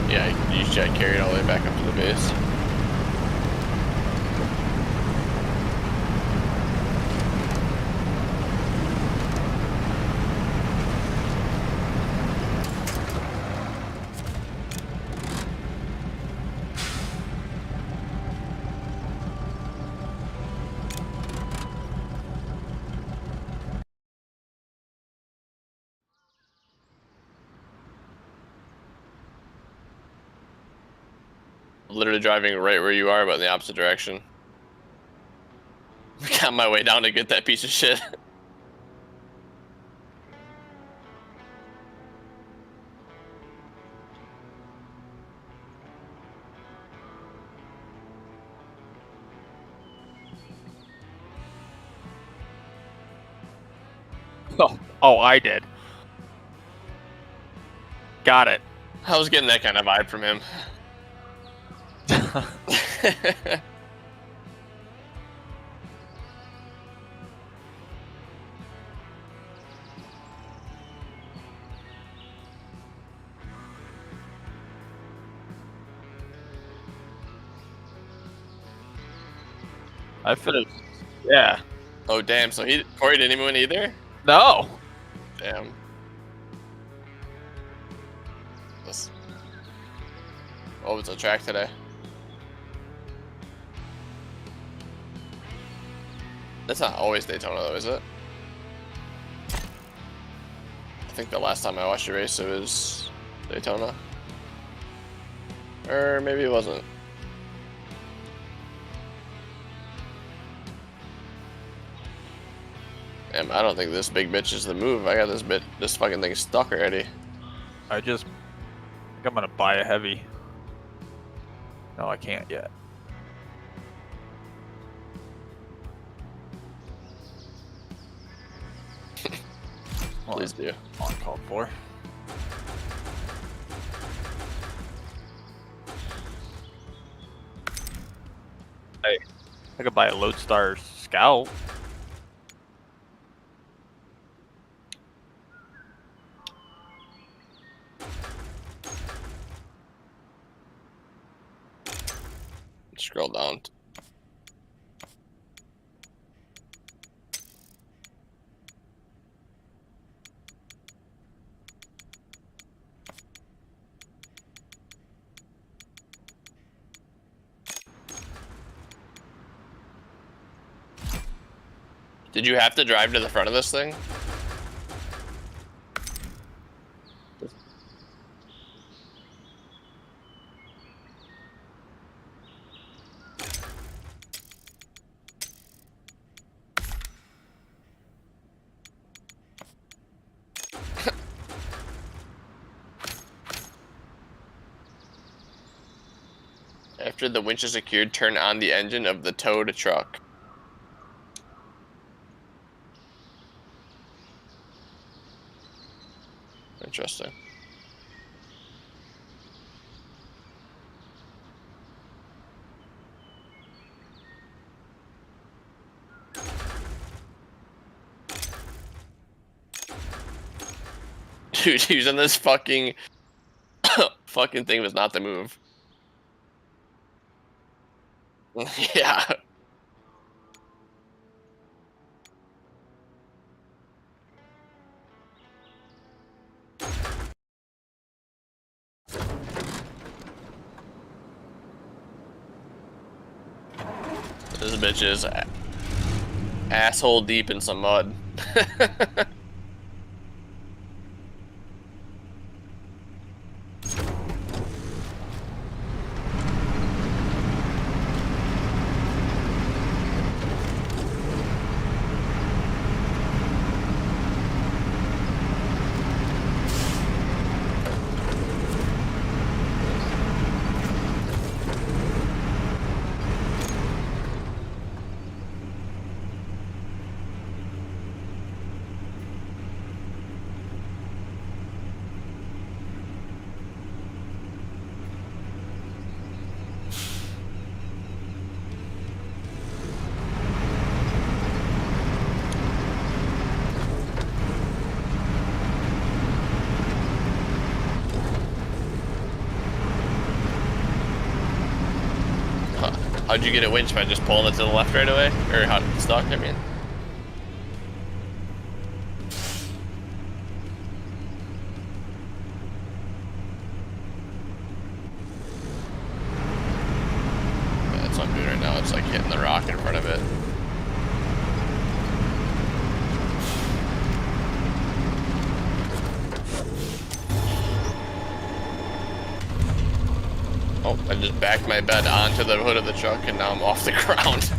Yeah, you should carry it all the way back up to the base. Literally driving right where you are, but in the opposite direction. Got my way down to get that piece of shit. Oh, I did. Got it. I was getting that kind of vibe from him. I finished. Yeah. Oh damn! So Corey didn't even win either. No. Damn. This. Oh, it's a track today. That's not always Daytona though, is it? I think the last time I watched a race it was Daytona. Or maybe it wasn't. Damn, I don't think this big bitch is the move. I got this fucking thing stuck already. I think I'm gonna buy a heavy. No, I can't yet. Please do. On call for. Hey, I could buy a Lodestar Scout. Scroll down. Did you have to drive to the front of this thing? After the winch is secured, turn on the engine of the towed truck. Interesting. Dude, using this fucking thing was not the move. Yeah. This bitch is asshole deep in some mud. How'd you get it winched? By just pulling it to the left right away? Or how did it stuck, I mean? Yeah, that's what I'm doing right now. It's like hitting the rock in front of it. Oh, I just backed my bed onto the hood of the truck and now I'm off the ground.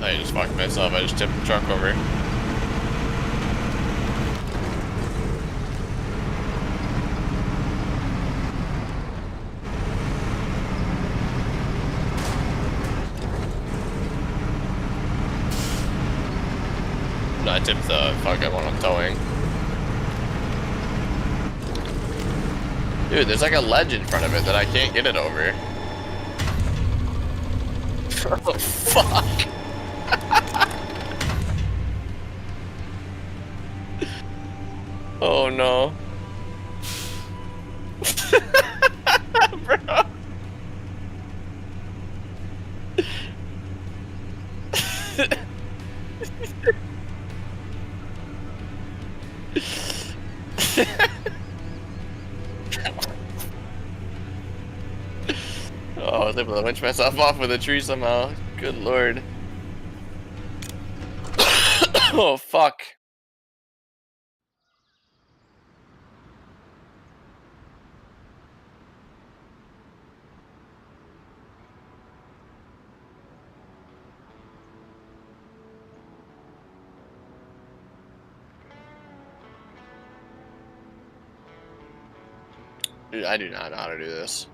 I just fucked myself. I just tipped the truck over. No, I tipped the fucking one I'm towing. Dude, there's like a ledge in front of it that I can't get it over. Oh, fuck. Oh no. Bro. Oh, I was able to winch myself off with a tree somehow. Good lord. Oh, fuck. Dude, I do not know how to do this.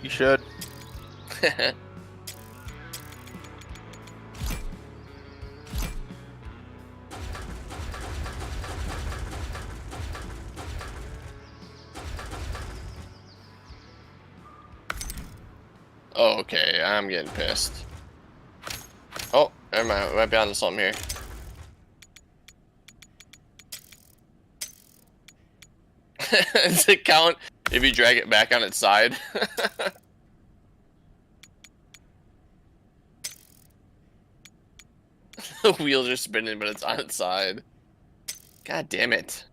You should. Oh, okay, I'm getting pissed. Oh, never mind. We might be onto something here. Does it count if you drag it back on its side? The wheels are spinning, but it's on its side. God damn it.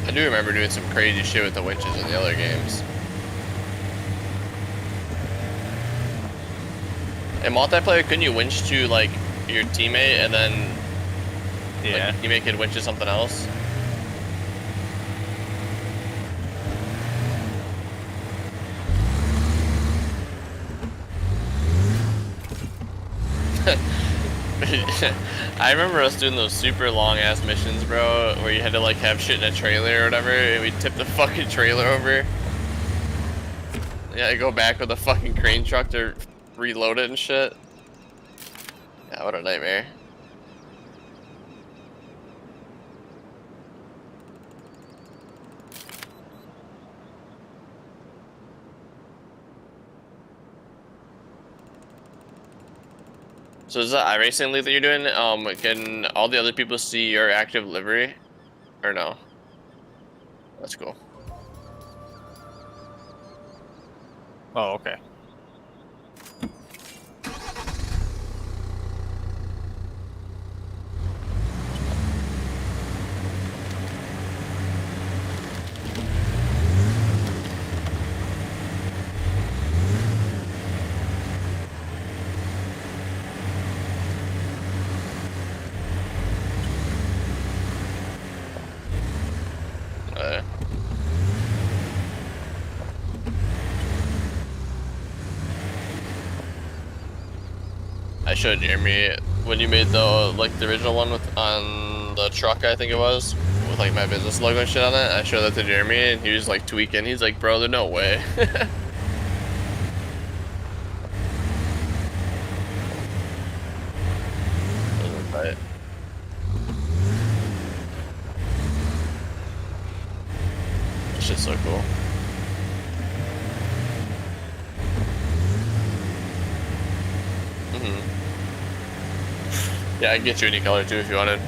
I do remember doing some crazy shit with the winches in the other games. In multiplayer, couldn't you winch to like your teammate and then Yeah. like, teammate could winch to something else? I remember us doing those super long ass missions, bro, where you had to like have shit in a trailer or whatever, and we tipped the fucking trailer over. Yeah, I go back with a fucking crane truck to reload it and shit. Yeah, what a nightmare. So is that iRacing League that you're doing? Can all the other people see your active livery? Or no? That's cool. Oh, okay. I showed Jeremy when you made the the original one with on the truck, I think it was, with like my business logo and shit on it. I showed that to Jeremy and he was like tweaking. He's like, bro, there's no way. but this shit's so cool. Yeah, I can get you any color too if you wanted.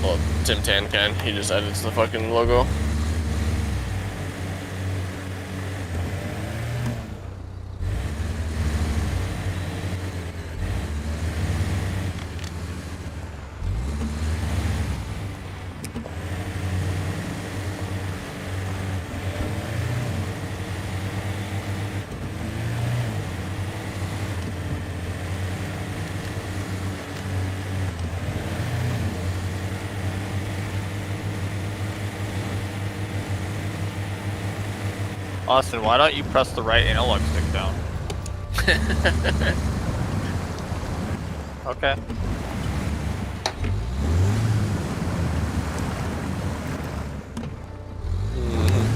Well, Tim Tan can. He just edits the fucking logo. Austin, why don't you press the right analog stick down? Okay.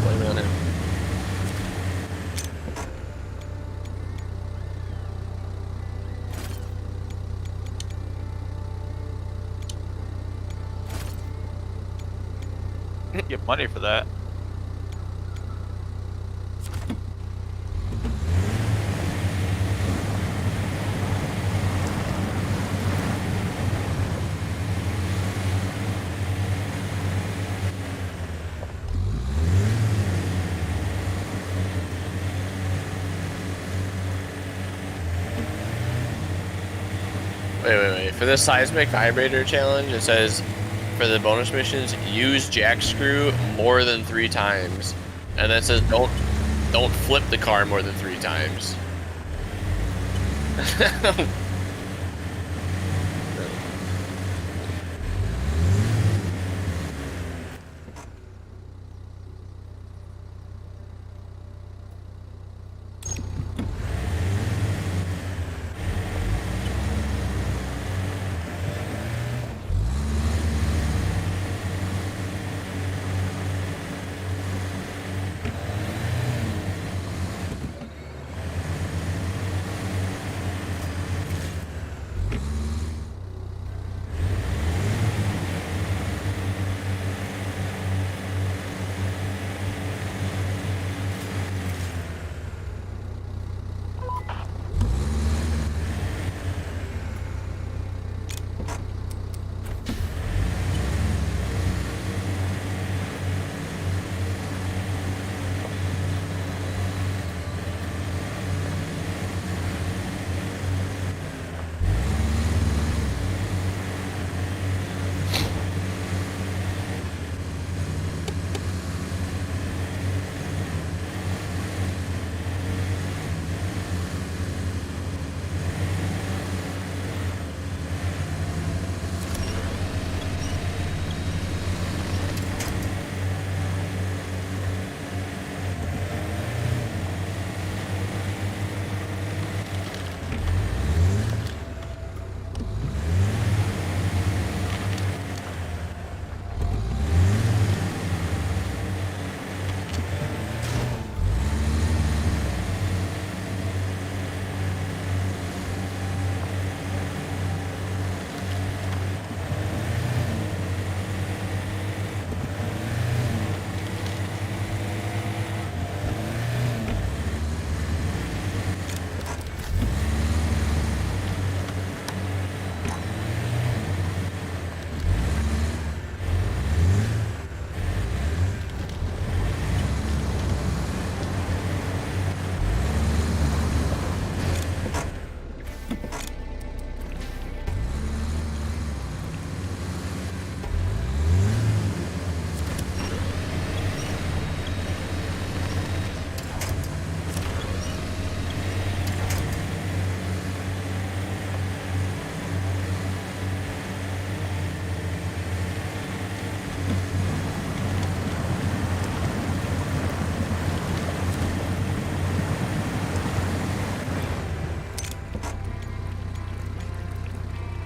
Blame it on him. Get money for that. Wait. For this seismic vibrator challenge, it says for the bonus missions, use jack screw more than 3 times, and then it says don't flip the car more than 3 times.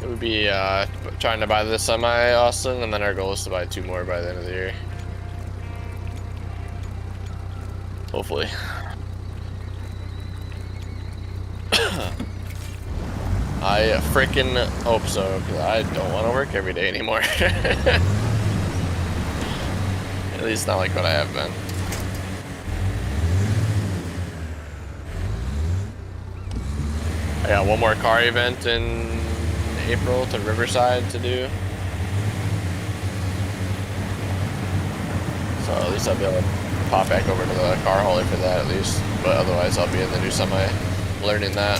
It would be trying to buy this semi, Austin, and then our goal is to buy 2 more by the end of the year. Hopefully. I freaking hope so, because I don't want to work every day anymore. At least not like what I have been. I got one more car event in April to Riverside to do. So at least I'll be able to pop back over to the car hauler for that at least. But otherwise I'll be in the new semi learning that.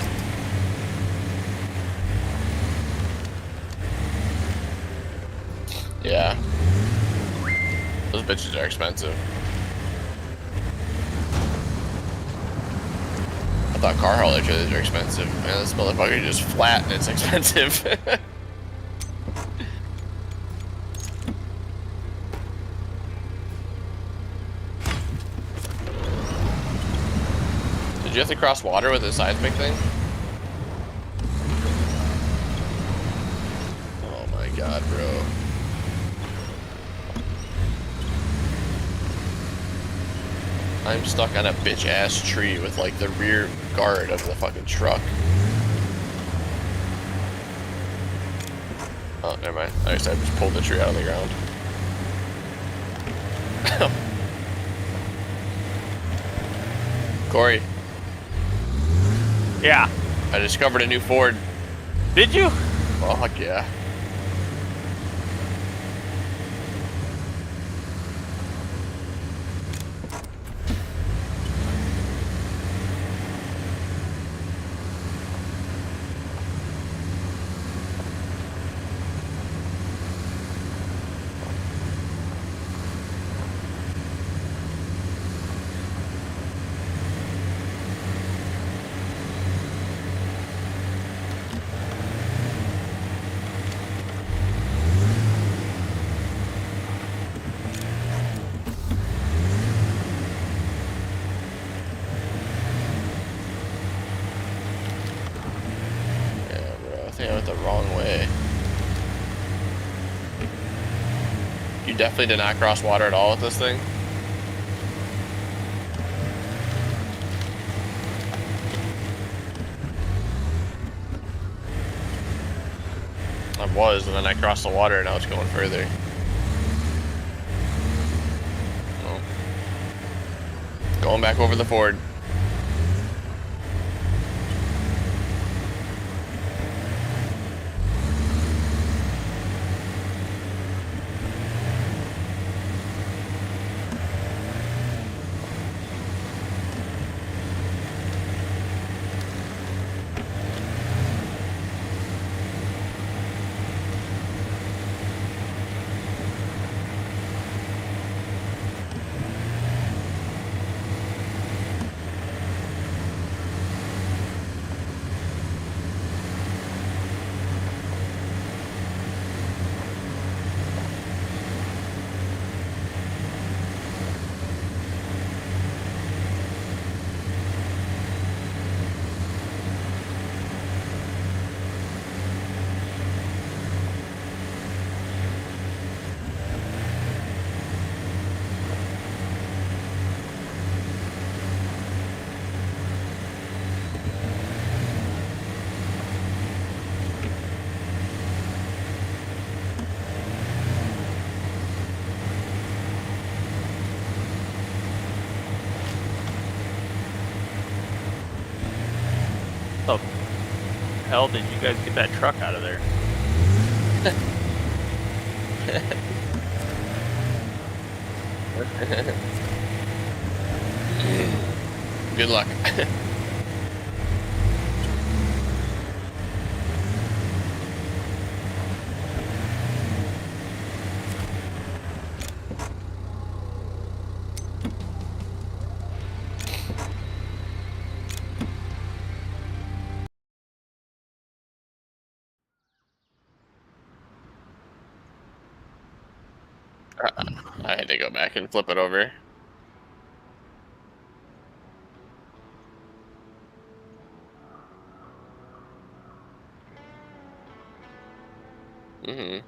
Yeah. Those bitches are expensive. I thought car hauler trailers are expensive. Man, this motherfucker is just flat and it's expensive. Did you have to cross water with a seismic thing? Oh my god, bro. I'm stuck on a bitch ass tree with like the rear guard of the fucking truck. Oh, never mind. I just pulled the tree out of the ground. Corey. Yeah. I discovered a new Ford. Did you? Oh, fuck yeah. I think I went the wrong way. You definitely did not cross water at all with this thing? I was, and then I crossed the water and now it's going further. Oh. Going back over the ford. How the hell did you guys get that truck out of there? Good luck. I had to go back and flip it over. Mm-hmm.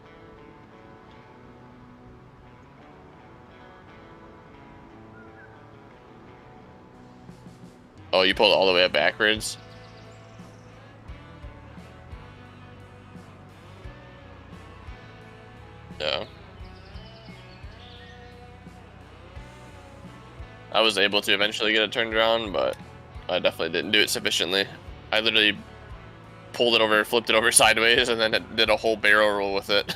Oh, you pulled all the way up backwards? Yeah. I was able to eventually get it turned around, but I definitely didn't do it sufficiently. I literally pulled it over, flipped it over sideways, and then did a whole barrel roll with it.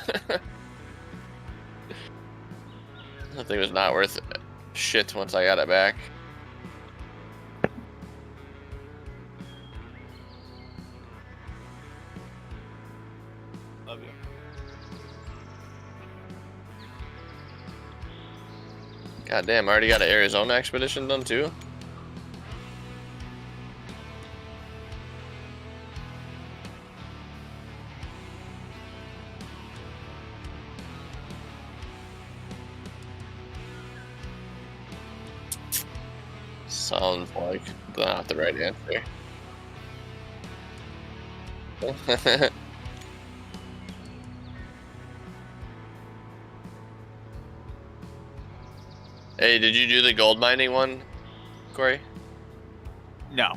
That thing was not worth shit once I got it back. Love you. God damn, I already got an Arizona expedition done too. Sounds like not the right answer. Hey, did you do the gold mining one, Corey? No.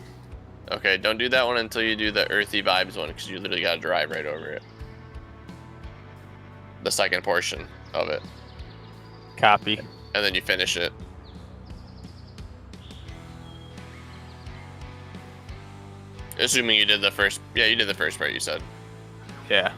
Okay, don't do that one until you do the earthy vibes one, because you literally gotta drive right over it. The second portion of it. Copy. And then you finish it. Assuming you did the first, yeah, you did the first part, you said. Yeah.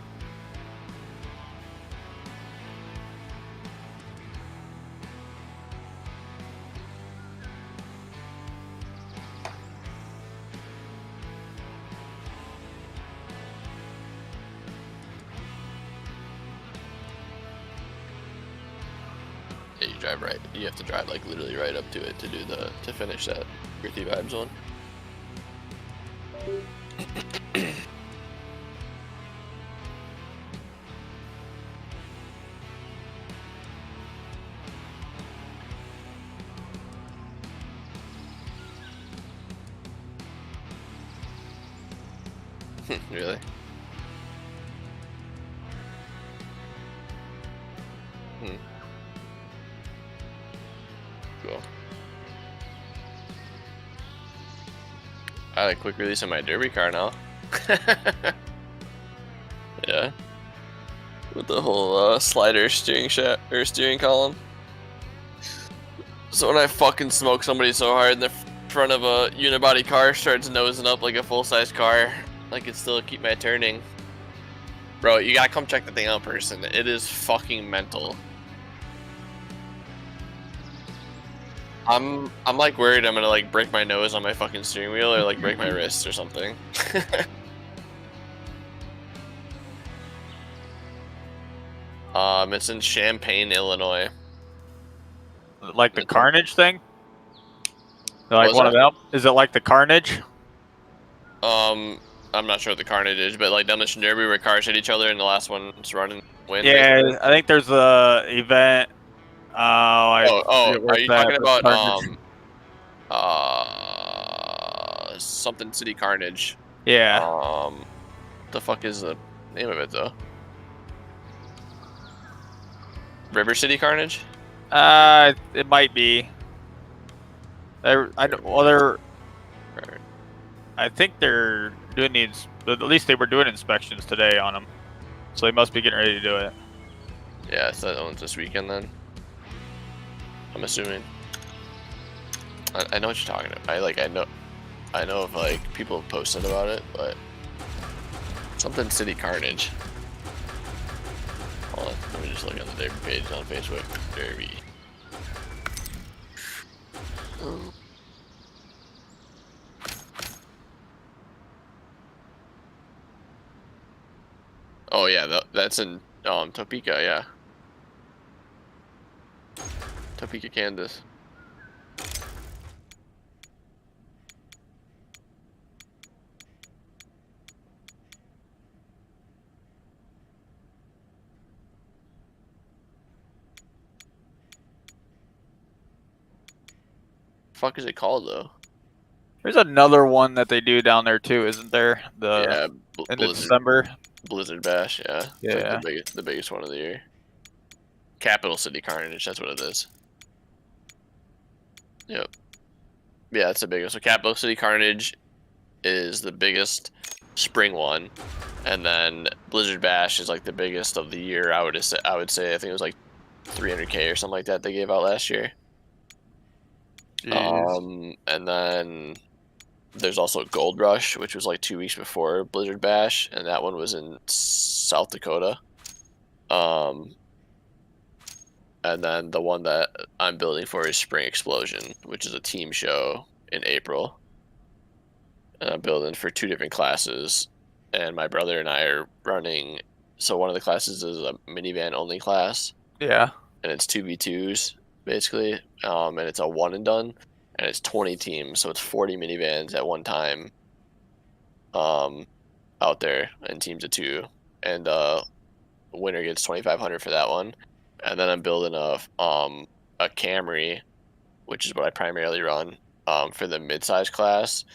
Yeah, you drive right. You have to drive like literally right up to it to do to finish that earthy vibes one. Really? Cool. I like quick release on my derby car now. Yeah. With the whole slider steering shaft or steering column. So when I fucking smoke somebody so hard in the front of a unibody car starts nosing up like a full-size car, I can still keep my turning. Bro, you gotta come check the thing out in person. It is fucking mental. I'm like worried I'm gonna like break my nose on my fucking steering wheel or like break my wrist or something. It's in Champaign, Illinois. Like the Carnage thing? Like one of them? Is it like the Carnage? I'm not sure what the Carnage is, but like Demolition Derby where cars hit each other and the last one's running win. Yeah, basically. I think there's a event. Are you talking about Carnage. something City Carnage? Yeah. The fuck is the name of it though? River City Carnage? It might be. I think they're doing these. At least they were doing inspections today on them, so they must be getting ready to do it. Yeah, so that one's this weekend then. I'm assuming. I know what you're talking about. I know of like people have posted about it, but something City Carnage. Hold on, let me just look on the Derby page on Facebook. Derby. Oh yeah, that's in Topeka, yeah. Topeka, Kansas. Fuck is it called though? There's another one that they do down there too, isn't there? Yeah, In December. Blizzard Bash, yeah. Yeah. It's like the biggest one of the year. Capital City Carnage, that's what it is. Yep. Yeah, it's the biggest. So Capital City Carnage is the biggest spring one, and then Blizzard Bash is like the biggest of the year. I would say I think it was like 300K or something like that they gave out last year. Jeez. And then there's also Gold Rush, which was like 2 weeks before Blizzard Bash, and that one was in South Dakota. And then the one that I'm building for is Spring Explosion, which is a team show in April. And I'm building for 2 different classes, and my brother and I are running. So one of the classes is a minivan only class, Yeah. and it's 2v2s basically, and it's a one and done, and it's 20 teams, so it's 40 minivans at one time, out there in teams of 2, and winner gets 2,500 for that one. And then I'm building a Camry, which is what I primarily run, for the mid-size class,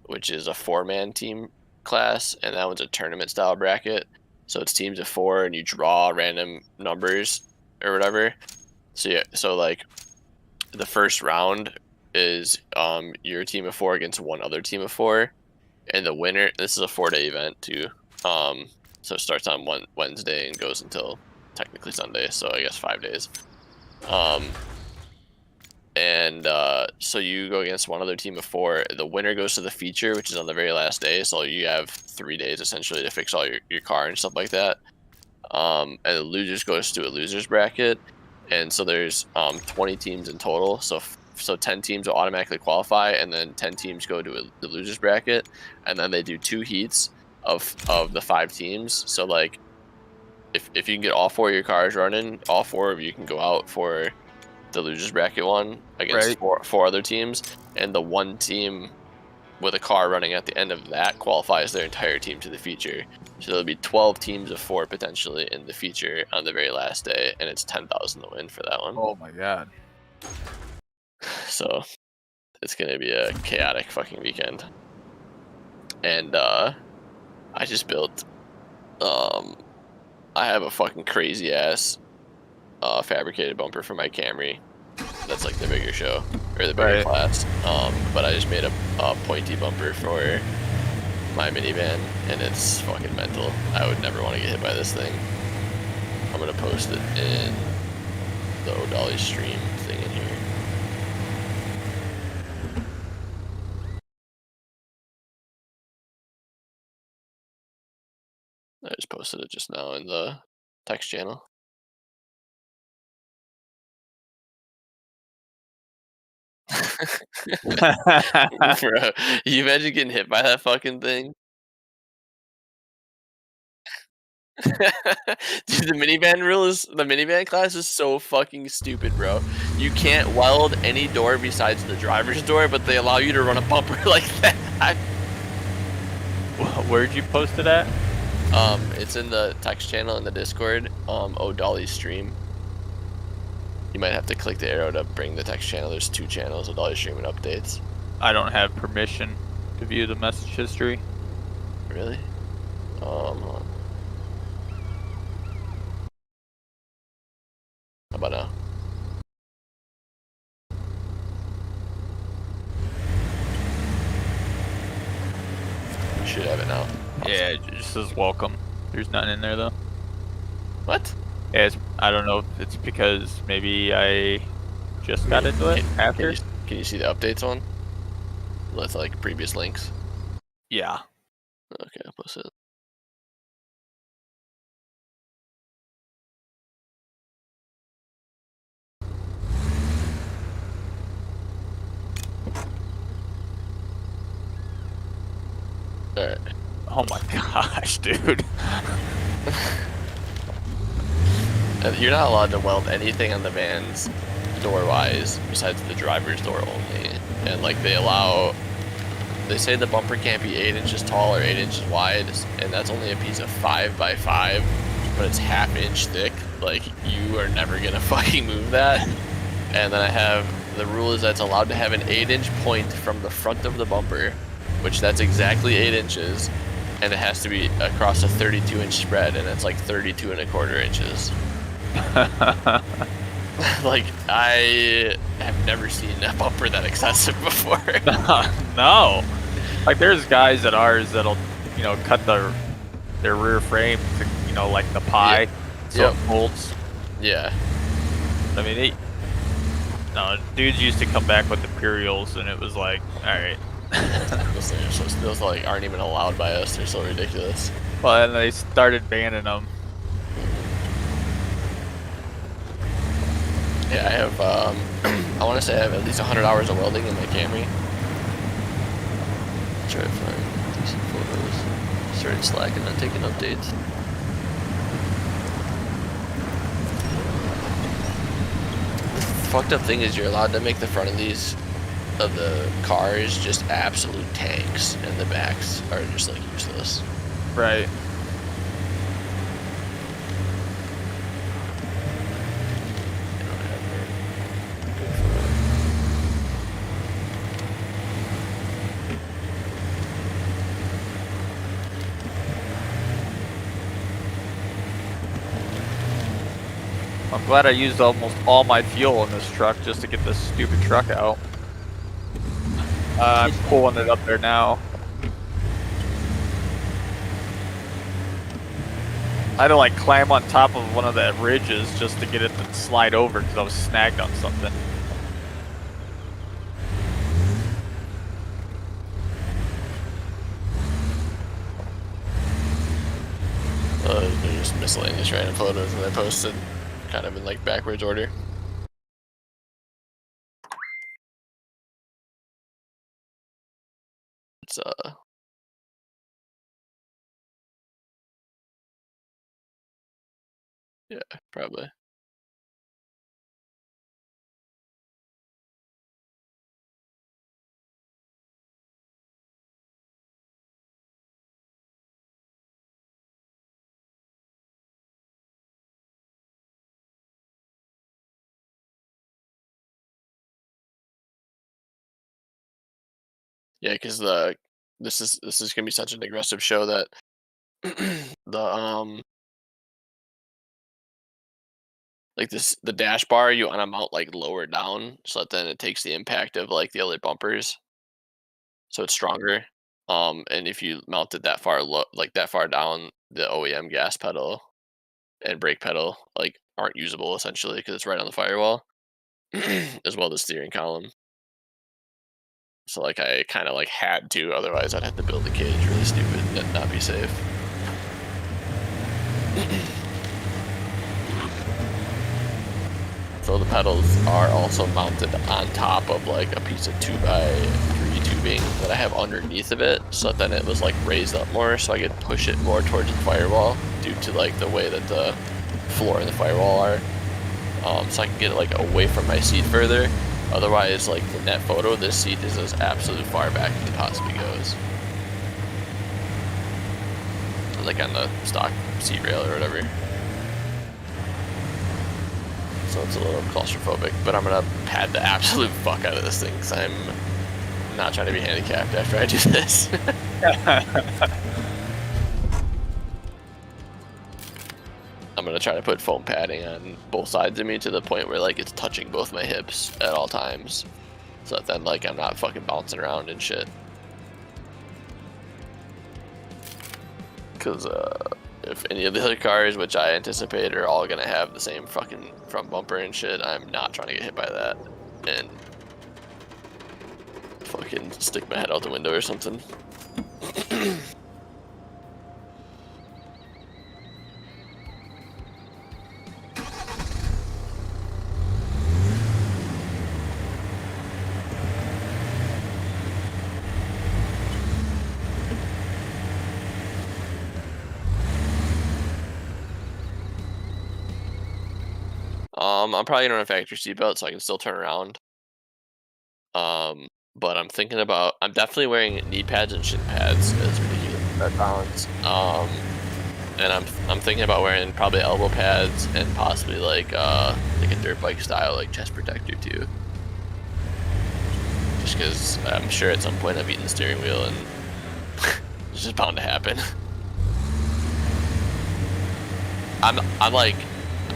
which is a 4-man team class, and that one's a tournament style bracket. So it's teams of 4, and you draw random numbers or whatever. So yeah, so like the first round is your team of 4 against one other team of 4, and the winner. This is a 4-day event too. So it starts on Wednesday and goes until technically Sunday, so I guess 5 days. So you go against one other team of 4. The winner goes to the feature, which is on the very last day, so you have 3 days essentially to fix all your car and stuff like that. And the losers goes to a losers bracket, and so there's 20 teams in total, so 10 teams will automatically qualify, and then 10 teams go to the losers bracket, and then they do 2 heats of the 5 teams. So like if you can get all 4 of your cars running, all 4 of you can go out for the losers bracket one against four other teams, and the one team with a car running at the end of that qualifies their entire team to the feature. So there'll be 12 teams of 4 potentially in the feature on the very last day, and it's 10,000 to win for that one. Oh my god. So it's gonna be a chaotic fucking weekend. And I just built I have a fucking crazy ass fabricated bumper for my Camry. That's like the bigger show, or the bigger class. But I just made a pointy bumper for my minivan, and it's fucking mental. I would never want to get hit by this thing. I'm gonna post it in the O'Dolly stream thing in here. I just posted it just now in the text channel. Bro, you imagine getting hit by that fucking thing? Dude, the minivan class is so fucking stupid, bro. You can't weld any door besides the driver's door, but they allow you to run a bumper like that. Where'd you post it at? It's in the text channel in the Discord, O'Dolly stream. You might have to click the arrow to bring the text channel. There's 2 channels, O'Dolly stream and updates. I don't have permission to view the message history. Really? Hold on. How about now? You should have it now. Yeah, it just says welcome. There's nothing in there though. What? Yeah, I don't know if it's because maybe I just got into it after. Can you see the updates on? With like previous links? Yeah. Okay, I'll post it. Alright. Oh my gosh, dude. You're not allowed to weld anything on the vans door-wise besides the driver's door only. And like they say the bumper can't be 8 inches tall or 8 inches wide, and that's only a piece of 5x5, but it's ½ inch thick. Like, you are never gonna fucking move that. And then I have the rule is that it's allowed to have an 8-inch point from the front of the bumper, which that's exactly 8 inches, and it has to be across a 32-inch spread, and it's like 32¼ inches. Like, I have never seen a bumper that excessive before. No. Like, there's guys at ours that'll, cut their rear frame to, like the pie, so Yep. it folds. Yeah. I mean, dudes used to come back with Imperials, and it was like, all right. Those things are those like aren't even allowed by us. They're so ridiculous. Well, and they started banning them. Yeah, I have. I want to say I have at least 100 hours of welding in my Camry. Try to find decent photos. Started slacking on taking updates. The fucked up thing is you're allowed to make the front of the cars just absolute tanks, and the backs are just like useless. Right. They don't have very good photos. I'm glad I used almost all my fuel in this truck just to get this stupid truck out. I'm pulling it up there now. I had to like climb on top of one of the ridges just to get it to slide over because I was snagged on something. They're just miscellaneous random photos that I posted, kind of in like backwards order. It's yeah, probably. Yeah, because this is gonna be such an aggressive show that the like the dash bar you wanna mount like lower down so that then it takes the impact of like the other bumpers, so it's stronger. And if you mount it that far like that far down, the OEM gas pedal and brake pedal like aren't usable essentially because it's right on the firewall, as well as the steering column. So like I kind of like had to, otherwise I'd have to build the cage really stupid and not be safe. So the pedals are also mounted on top of like a piece of 2x3 tubing that I have underneath of it, so that then it was like raised up more, so I could push it more towards the firewall due to like the way that the floor and the firewall are. So I can get it like away from my seat further. Otherwise, like the net photo, this seat is as absolute far back as it possibly goes. Like on the stock seat rail or whatever. So it's a little claustrophobic, but I'm gonna pad the absolute fuck out of this thing because I'm not trying to be handicapped after I do this. I'm gonna try to put foam padding on both sides of me to the point where like it's touching both my hips at all times, so that then like I'm not fucking bouncing around and shit. Because if any of the other cars, which I anticipate, are all gonna have the same fucking front bumper and shit, I'm not trying to get hit by that and fucking stick my head out the window or something. I'm probably gonna run a factory seatbelt so I can still turn around. But I'm thinking about, I'm definitely wearing knee pads and shin pads as ridiculous that balance. And I'm thinking about wearing probably elbow pads and possibly like a dirt bike style like chest protector too. Just because I'm sure at some point I'm eating the steering wheel and it's just bound to happen. I'm like,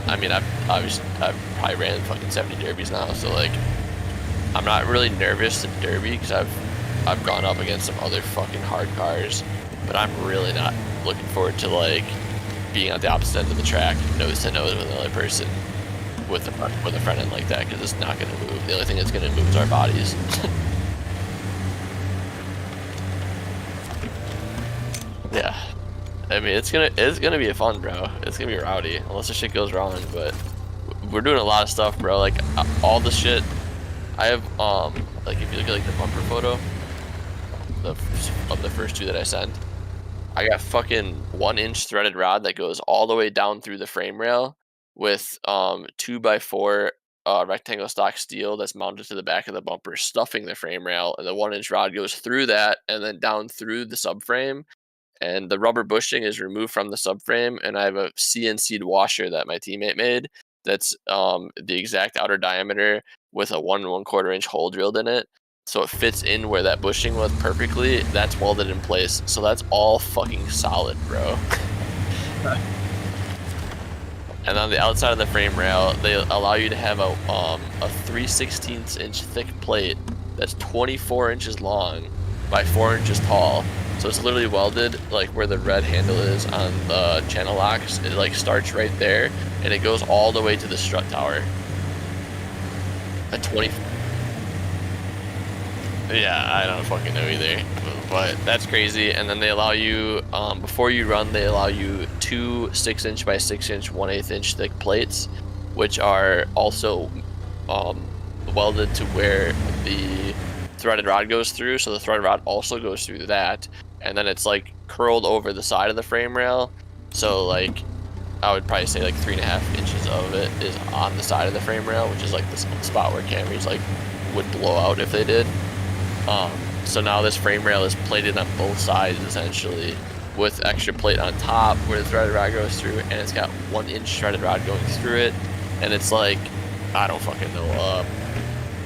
I mean I've probably ran fucking 70 derbies now, so like I'm not really nervous in derby because I've gone up against some other fucking hard cars but I'm really not looking forward to like being on the opposite end of the track, nose to nose with another person with a front end like that, because it's not going to move. The only thing that's going to move is our bodies. Yeah, I mean it's gonna be fun, bro. It's gonna be rowdy unless the shit goes wrong. But we're doing a lot of stuff, bro. Like all the shit. I have like if you look at like the bumper photo, of the first two that I sent, I got fucking 1-inch threaded rod that goes all the way down through the frame rail with 2x4 rectangle stock steel that's mounted to the back of the bumper, stuffing the frame rail, and the 1-inch rod goes through that and then down through the subframe. And the rubber bushing is removed from the subframe, and I have a CNC'd washer that my teammate made that's the exact outer diameter with a 1 1/4 inch hole drilled in it, so it fits in where that bushing was perfectly. That's welded in place, so that's all fucking solid, bro. And on the outside of the frame rail, they allow you to have a 3/16 inch thick plate that's 24 inches long by 4 inches tall. So it's literally welded like where the red handle is on the channel locks. It like starts right there, and it goes all the way to the strut tower. A 20. Yeah, I don't fucking know either, but that's crazy. And then they allow you, before you run, they allow you 2 6-inch by 6-inch 1/8 inch thick plates, which are also welded to where the threaded rod goes through. So the threaded rod also goes through that, and then it's like curled over the side of the frame rail. So like I would probably say like 3.5 inches of it is on the side of the frame rail, which is like the spot where Camrys like would blow out if they did. So now this frame rail is plated on both sides essentially, with extra plate on top where the threaded rod goes through, and it's got 1-inch threaded rod going through it, and it's like, I don't fucking know,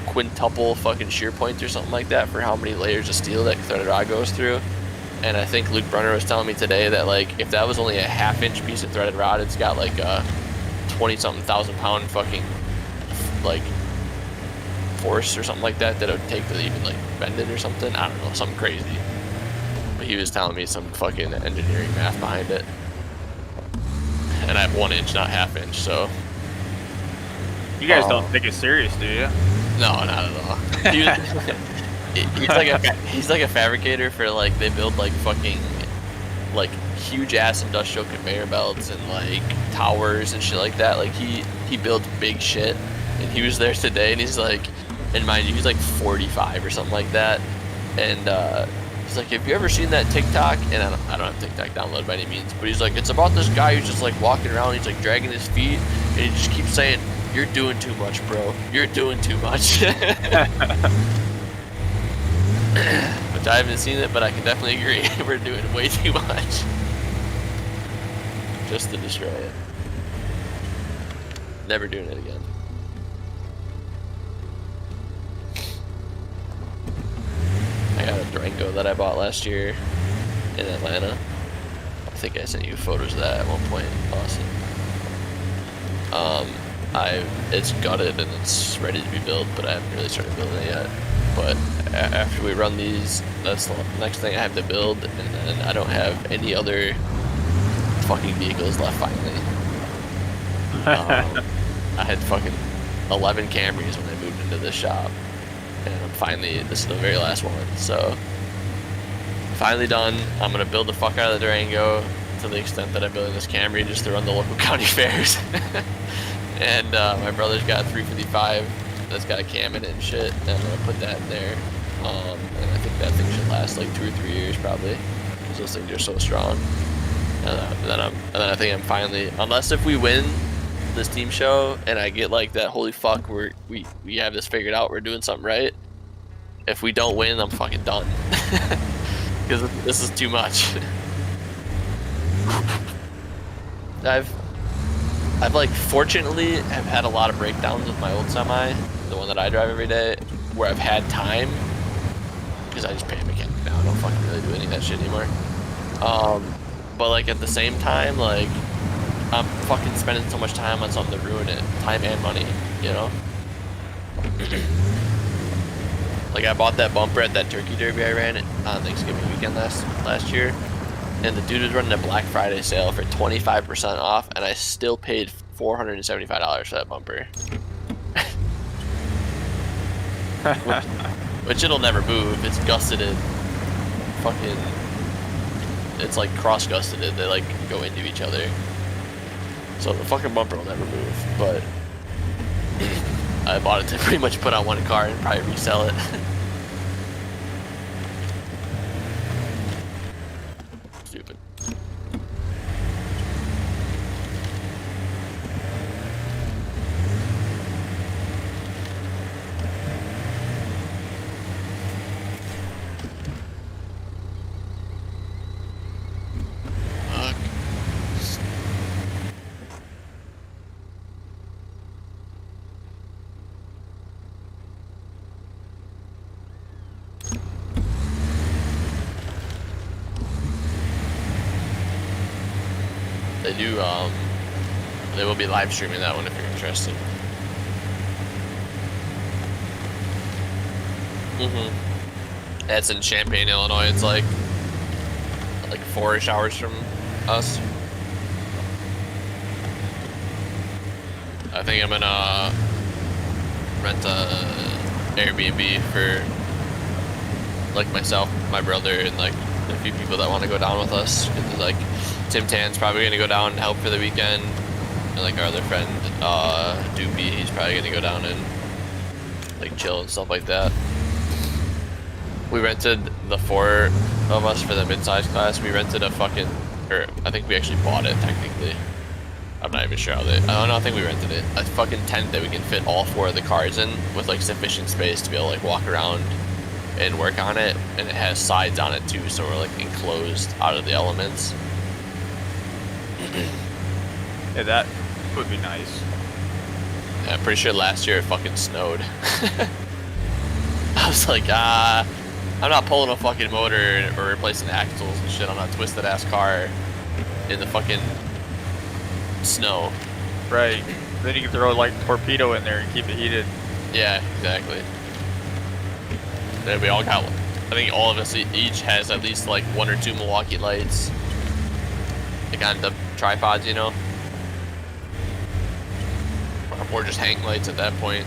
quintuple fucking shear point or something like that for how many layers of steel that threaded rod goes through. And I think Luke Brunner was telling me today that like if that was only a 1/2 inch piece of threaded rod, it's got like a 20-something thousand pound fucking like force or something like that it would take to even like bend it or something. I don't know, something crazy. But he was telling me some fucking engineering math behind it. And I have 1 inch, not 1/2 inch, so. You guys don't take it serious, do you? No, not at all. He's like a fabricator for like, they build like fucking like huge ass industrial conveyor belts and like towers and shit like that. Like he builds big shit, and he was there today, and he's like, and mind you, he's like 45 or something like that, and he's like, have you ever seen that TikTok? And I don't have TikTok downloaded by any means, but he's like, it's about this guy who's just like walking around, he's like dragging his feet, and he just keeps saying, you're doing too much, bro. You're doing too much. Which I haven't seen it, but I can definitely agree. We're doing way too much. Just to destroy it. Never doing it again. I got a Durango that I bought last year in Atlanta. I think I sent you photos of that at one point, Austin. It's gutted and it's ready to be built, but I haven't really started building it yet. But after we run these, that's the next thing I have to build, and then I don't have any other fucking vehicles left finally. I had fucking 11 Camrys when I moved into this shop, and I'm finally, this is the very last one, so finally done. I'm gonna build the fuck out of the Durango to the extent that I'm building this Camry just to run the local county fairs. And my brother's got a 355 that's got a cam in it and shit, and I'm gonna put that in there. And I think that thing should last like 2 or 3 years probably, because those things are so strong. And then I think I'm finally, unless if we win this team show and I get like that, holy fuck, we have this figured out, we're doing something right. If we don't win, I'm fucking done, because this is too much. I've like fortunately have had a lot of breakdowns with my old semi, the one that I drive every day, where I've had time, because I just pay a mechanic now. I don't fucking really do any of that shit anymore. But like at the same time, like I'm fucking spending so much time on something to ruin it, time and money, you know. Like I bought that bumper at that turkey derby I ran on Thanksgiving weekend last year, and the dude was running a Black Friday sale for 25% off, and I still paid $475 for that bumper. Which it'll never move. It's gusseted. Fucking. It's like cross gusseted. They like go into each other. So the fucking bumper will never move. But I bought it to pretty much put on one car and probably resell it. Stupid. Fuck. They do, they will be live streaming that one if you're interested. That's in Champaign, Illinois. It's like 4-ish hours from us. I think I'm gonna rent a Airbnb for like myself, my brother, and like a few people that want to go down with us. 'Cause, like Tim Tan's probably gonna go down and help for the weekend, and like our other friend Doopy, he's probably gonna go down and like chill and stuff like that. We rented the 4 of us for the mid-size class. We rented a fucking, or I think we actually bought it technically. I'm not even sure how they. I think we rented it. A fucking tent that we can fit all 4 of the cars in with like sufficient space to be able to like walk around and work on it, and it has sides on it too, so we're like enclosed out of the elements. Yeah, that would be nice. Yeah, I'm pretty sure last year it fucking snowed. I was like, I'm not pulling a fucking motor or replacing axles and shit on a twisted ass car in the fucking snow. Right. Then you can throw like a torpedo in there and keep it heated. Yeah, exactly. Then we all got, I think all of us each has at least like 1 or 2 Milwaukee lights. Like on the tripods, you know? Or just hang lights at that point.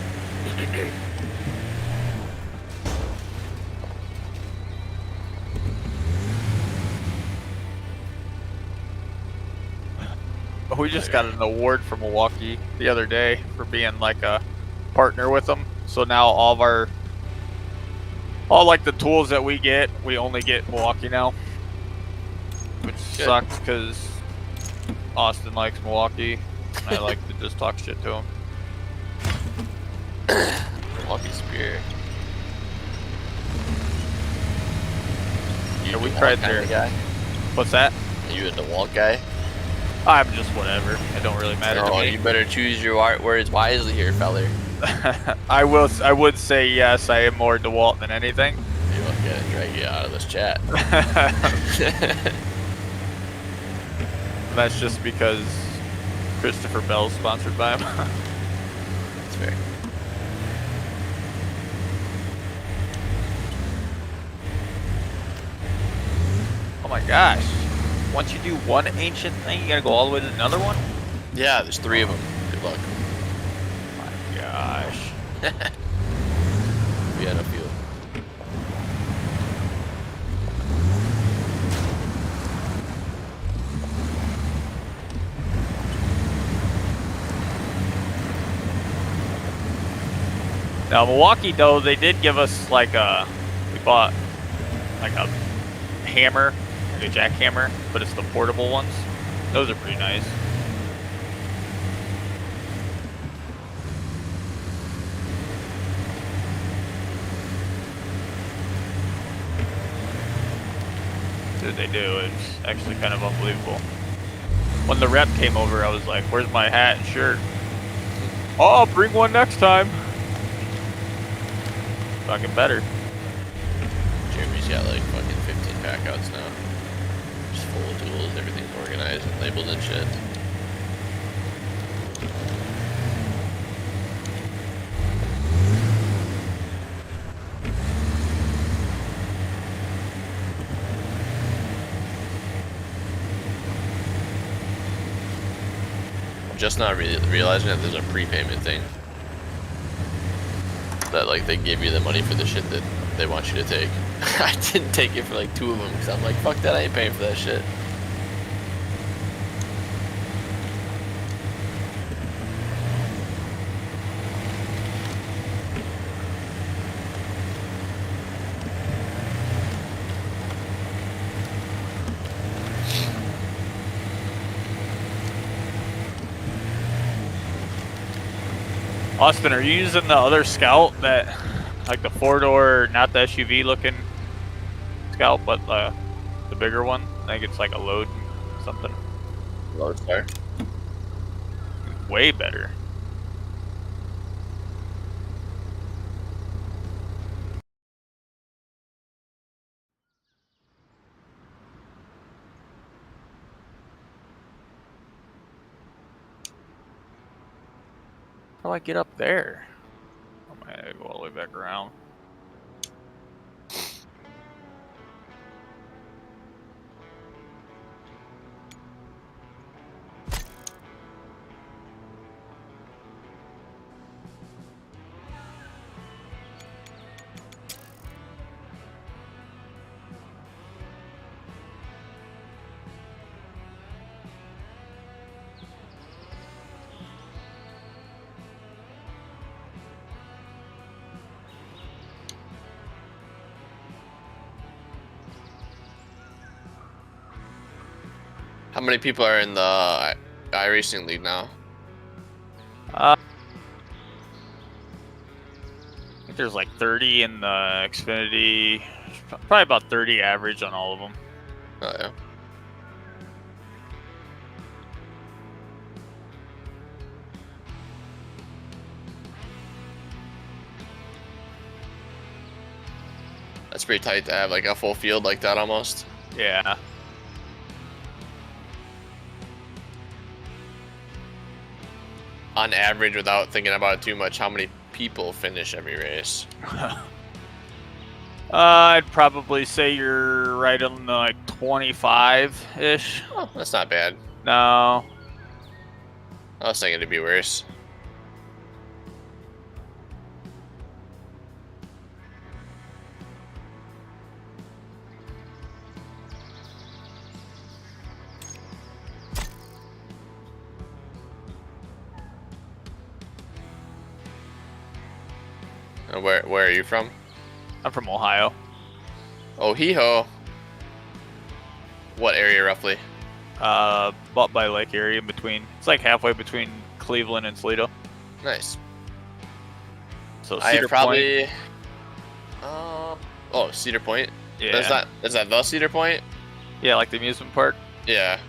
We just got an award from Milwaukee the other day for being like a partner with them. So now all like the tools that we get, we only get Milwaukee now. Which sucks because Austin likes Milwaukee. And I like to just talk shit to him. Milwaukee Superior. Yeah, we tried their guy. What's that? Are you a DeWalt guy? I'm just whatever. It don't really matter to me. You better choose your words wisely here, feller. I would say yes. I am more DeWalt than anything. Maybe I'll get it, drag you out of this chat. That's just because Christopher Bell's sponsored by him. That's fair. Oh my gosh. Once you do one ancient thing, you gotta go all the way to another one? Yeah, there's 3 of them. Good luck. Oh my gosh. We had a few. Now Milwaukee though, they did give us like we bought like a hammer, like a jackhammer, but it's the portable ones. Those are pretty nice. Dude, they do. It's actually kind of unbelievable. When the rep came over, I was like, where's my hat and shirt? Oh, I'll bring one next time. Fucking better. Jeremy's got like fucking 15 pack outs now. Just full of tools, everything's organized and labeled and shit. just not realizing that there's a prepayment thing. That like they give you the money for the shit that they want you to take. I didn't take it for like 2 of them because I'm like, fuck that, I ain't paying for that shit. Austin, are you using the other Scout, that, like the 4-door, not the SUV looking Scout, but the bigger one? I think it's like a load something. Lodestar. Way better. How do I get up there? I'm gonna go all the way back around. How many people are in the iRacing League now? I think there's like 30 in the Xfinity, probably about 30 average on all of them. Oh yeah. That's pretty tight to have like a full field like that almost. Yeah. On average, without thinking about it too much, how many people finish every race? I'd probably say you're right on the like 25-ish. Oh, that's not bad. No. I was thinking it'd be worse. Where are you from? I'm from Ohio. Oh, hee-ho. What area roughly? Bought by Lake Erie, in between. It's like halfway between Cleveland and Toledo. Nice. So I Cedar probably. Point. Oh, Cedar Point. Yeah. Is that the Cedar Point? Yeah, like the amusement park. Yeah.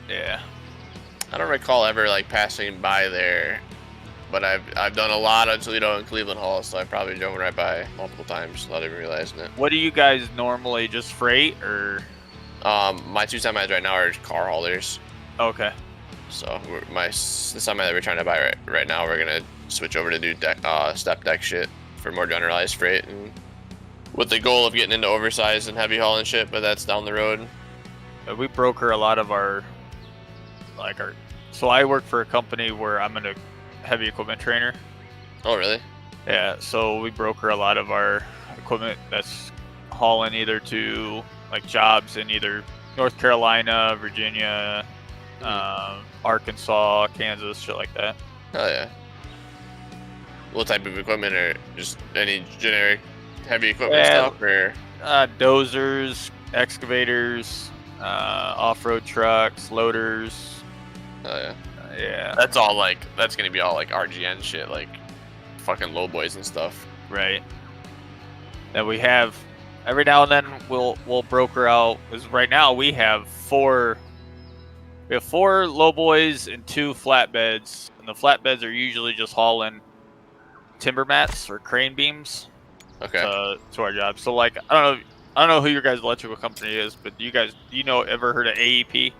Yeah. I don't recall ever like passing by there, but I've done a lot of Toledo and Cleveland Hall, so I've probably driven right by multiple times without even realizing it. What do you guys normally just freight or? My 2 semis right now are car haulers. Okay. So the semi that we're trying to buy right now, we're gonna switch over to do step deck shit for more generalized freight, and with the goal of getting into oversized and heavy hauling shit, but that's down the road. We broker a lot of our. So I work for a company where I'm a heavy equipment trainer. Oh, really? Yeah, so we broker a lot of our equipment that's hauling either to like jobs in either North Carolina, Virginia, Arkansas, Kansas, shit like that. Oh yeah. What type of equipment, or just any generic heavy equipment stuff, or? Dozers, excavators, off-road trucks, loaders. Oh yeah. Yeah. That's all like, that's gonna be all like RGN shit, like fucking low boys and stuff. Right. Then we have every now and then we'll broker out, because right now we have four low boys and 2 flatbeds, and the flatbeds are usually just hauling timber mats or crane beams. Okay. To our job. So like I don't know who your guys' electrical company is, but ever heard of AEP?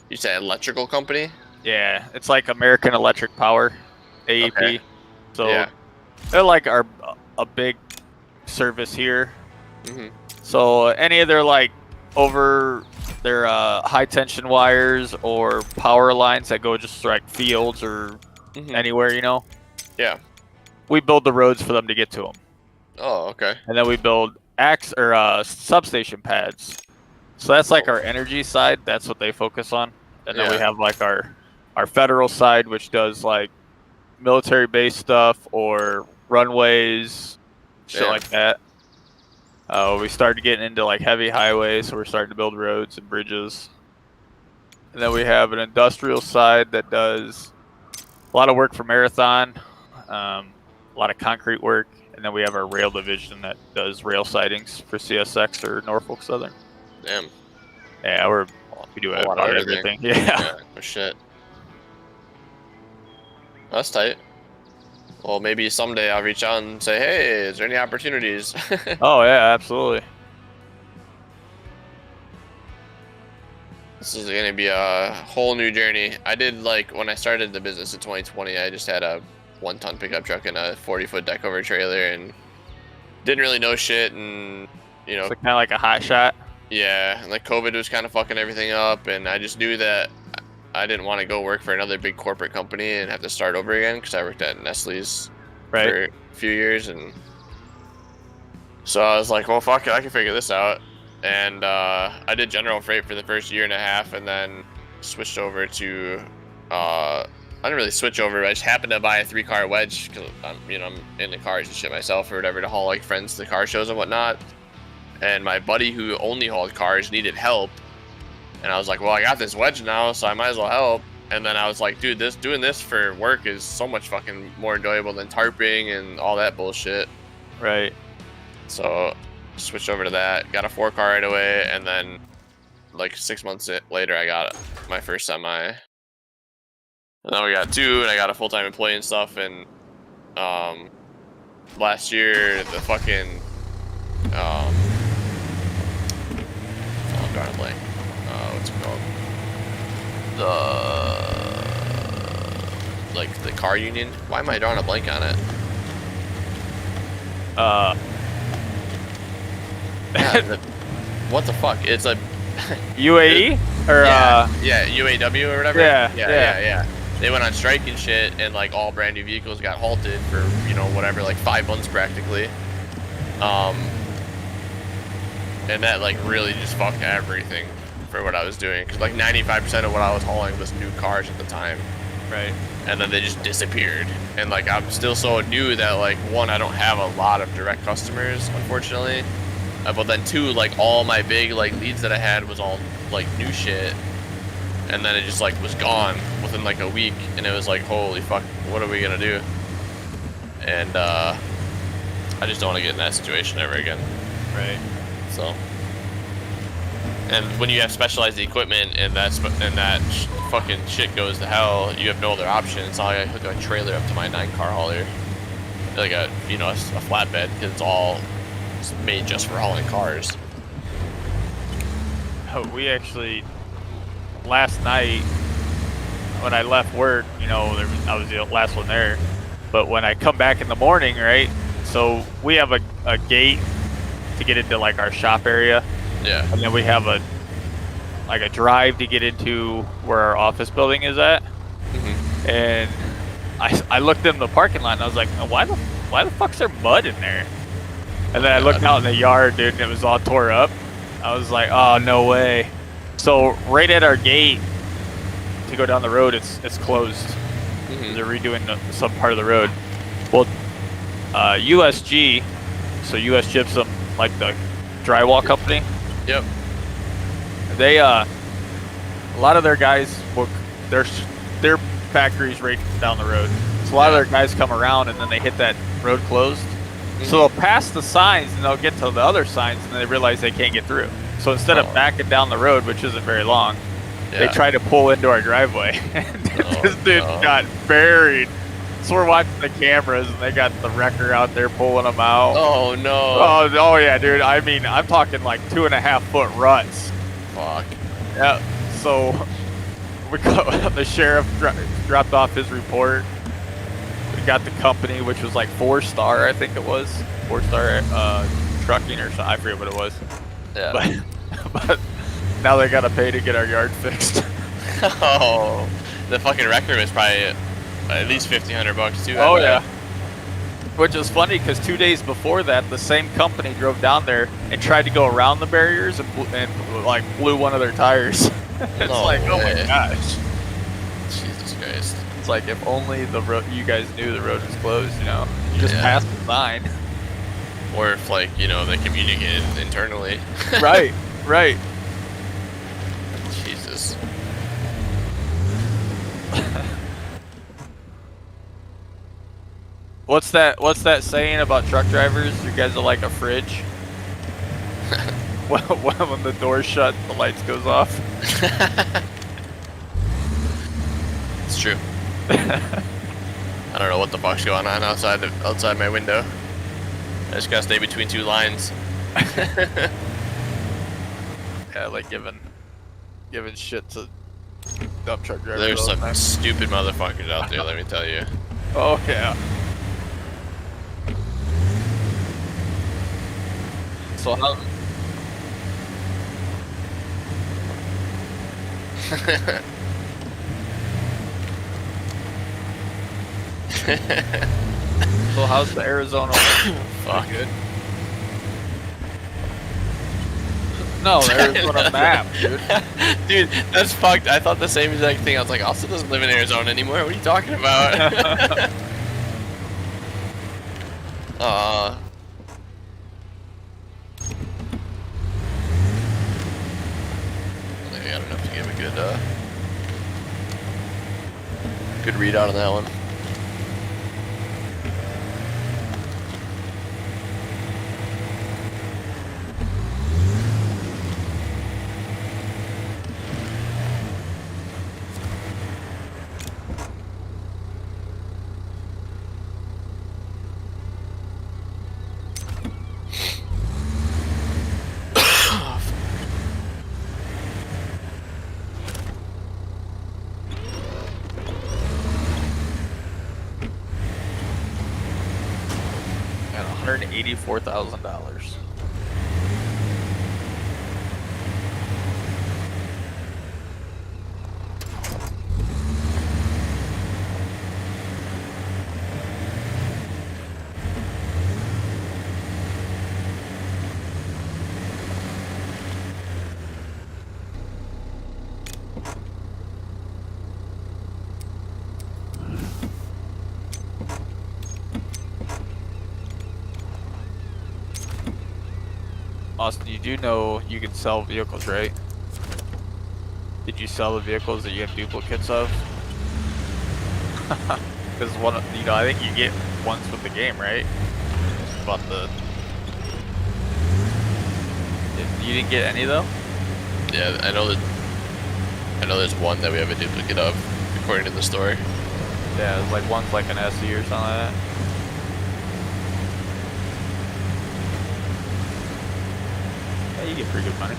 You say electrical company? Yeah, it's like American Electric Power, AEP. Okay. So Yeah. they're like a big service here. Mm-hmm. So any of their like over They're high tension wires or power lines that go just like fields or anywhere, you know. Yeah. We build the roads for them to get to them, Oh, okay. and then we build substation pads. So that's like our energy side. That's what they focus on, and then we have like our federal side, which does like military base stuff or runways, shit like that. We started getting into like heavy highways, so we're starting to build roads and bridges. And then we have an industrial side that does a lot of work for Marathon, a lot of concrete work, and then we have our rail division that does rail sidings for CSX or Norfolk Southern. Damn. Yeah, we do a lot of everything. Yeah. Oh shit. That's tight. Well, maybe someday I'll reach out and say, hey, is there any opportunities? Oh, yeah, absolutely. This is going to be a whole new journey. I did, like, when I started the business in 2020, I just had a 1-ton pickup truck and a 40-foot deck over trailer and didn't really know shit. And, you know, it's kind of like a hot shot. Yeah, and like COVID was kind of fucking everything up. And I just knew that I didn't want to go work for another big corporate company and have to start over again because I worked at Nestle's for a few years, and so I was like, well, fuck it, I can figure this out. And I did general freight for the first year and a half, and then switched over to I didn't really switch over. I just happened to buy a 3-car wedge because I'm into cars and shit myself or whatever to haul like friends to car shows and whatnot. And my buddy who only hauled cars needed help. And I was like, well, I got this wedge now, so I might as well help. And then I was like, dude, doing this for work is so much fucking more enjoyable than tarping and all that bullshit. Right. So switched over to that, got a 4-car right away, and then like 6 months later, I got my first semi. And then we got 2, and I got a full-time employee and stuff. And last year, the fucking I'm drawing a blank. What's it called? The car union. Why am I drawing a blank on it? What the fuck? It's a UAE or yeah, UAW or whatever. Yeah. They went on strike and shit, and like all brand new vehicles got halted for whatever, like 5 months practically. And that like really just fucked everything for what I was doing, because like 95% of what I was hauling was new cars at the time. Right. And then they just disappeared. And like I'm still so new that like, one, I don't have a lot of direct customers, unfortunately. But then 2, like all my big like leads that I had was all like new shit. And then it just like was gone within like a week, and it was like, holy fuck, what are we gonna do? And I just don't want to get in that situation ever again. Right. So, and when you have specialized equipment and that fucking shit goes to hell, you have no other option. It's not like I hook a trailer up to my 9-car hauler, like a flatbed, because it's all made just for hauling cars. Oh, we actually last night when I left work, I was the last one there. But when I come back in the morning, right? So we have a gate to get into like our shop area. Yeah. And then we have a drive to get into where our office building is at. Mm-hmm. And I looked in the parking lot and I was like, why the fuck's there mud in there? And then I looked out in the yard, dude, and it was all tore up. I was like, oh, no way. So right at our gate to go down the road, it's closed. Mm-hmm. They're redoing some part of the road. Well, USG, so US Gypsum, like the drywall company. Yep. They a lot of their guys book their factories right down the road. So a lot of their guys come around and then they hit that road closed. Mm-hmm. So they'll pass the signs and they'll get to the other signs and they realize they can't get through. So instead of backing down the road, which isn't very long, they try to pull into our driveway. This dude got buried. So we're watching the cameras and they got the wrecker out there pulling them out. Oh no. Oh yeah, dude. I mean, I'm talking like 2.5-foot ruts. Fuck. Yeah. So the sheriff dropped off his report. We got the company, which was like 4-star, I think it was 4-star trucking or something. I forget what it was. Yeah. But Now they gotta pay to get our yard fixed. Oh, the fucking record was probably at least $1,500 too. Oh I bet. yeah. Which is funny because 2 days before that, the same company drove down there and tried to go around the barriers and like blew one of their tires. It's No like, oh my way. gosh. Jesus Christ. It's like if only the road, you guys knew the road was closed. You know, you just Yeah. passed the sign. Or if like they communicated internally. Right. Right. Jesus. What's that saying about truck drivers? You guys are like a fridge. When the door's shut, the lights goes off. It's true. I don't know what the fuck's going on outside my window. I just gotta stay between two lines. Yeah, like giving shit to dump truck drivers. There's all the some time. stupid motherfuckers out there, let me tell you. Oh yeah. So how? So how's the Arizona? Fuck. Good. No, the Arizona map, dude. Dude, that's fucked. I thought the same exact thing. I was like, Austin doesn't live in Arizona anymore. What are you talking about? I got enough to give a good readout on that one. At $184,000. Austin, you do know you can sell vehicles, right? Did you sell the vehicles that you have duplicates of? Because I think you get ones with the game, right? But you didn't get any though. Yeah, I know there's one that we have a duplicate of, according to the story. Yeah, it's like one's like an SE or something like that. Yeah, you get pretty good money.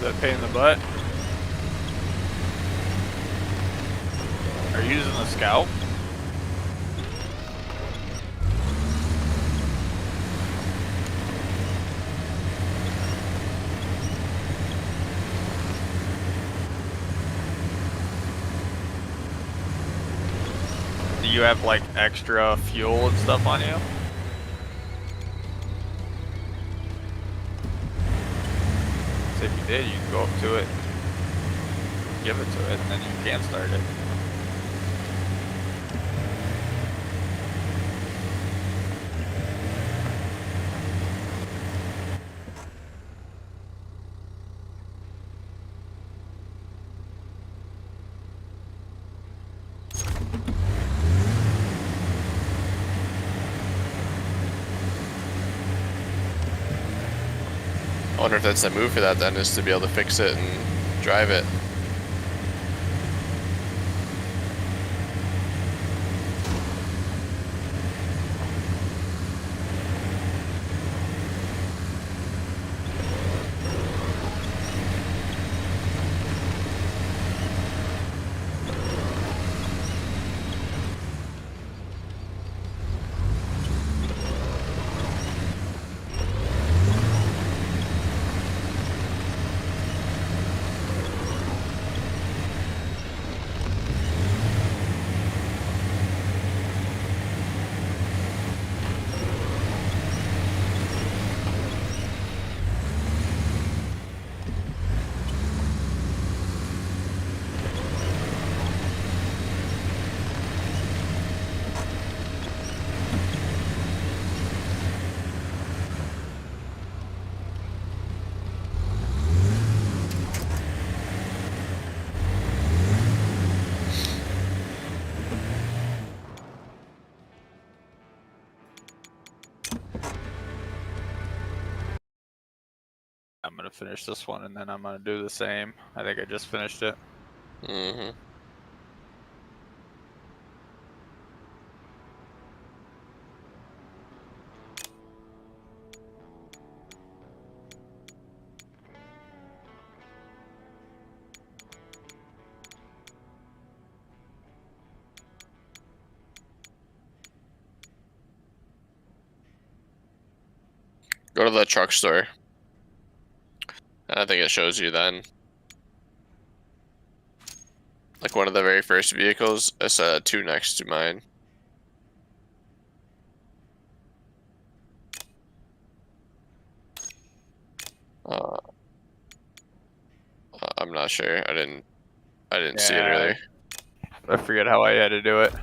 that pain in the butt? Are you using the scout? Do you have like extra fuel and stuff on you? So if you did, you can go up to it, give it to it, and then you can start it. I wonder if that's the move for that then, is to be able to fix it and drive it. I'm gonna finish this one and then I'm gonna do the same. I think I just finished it. Mm-hmm. Go to the truck store. I think it shows you then. Like one of the very first vehicles, it's two next to mine. I'm not sure. I didn't see it earlier. I forget how I had to do it.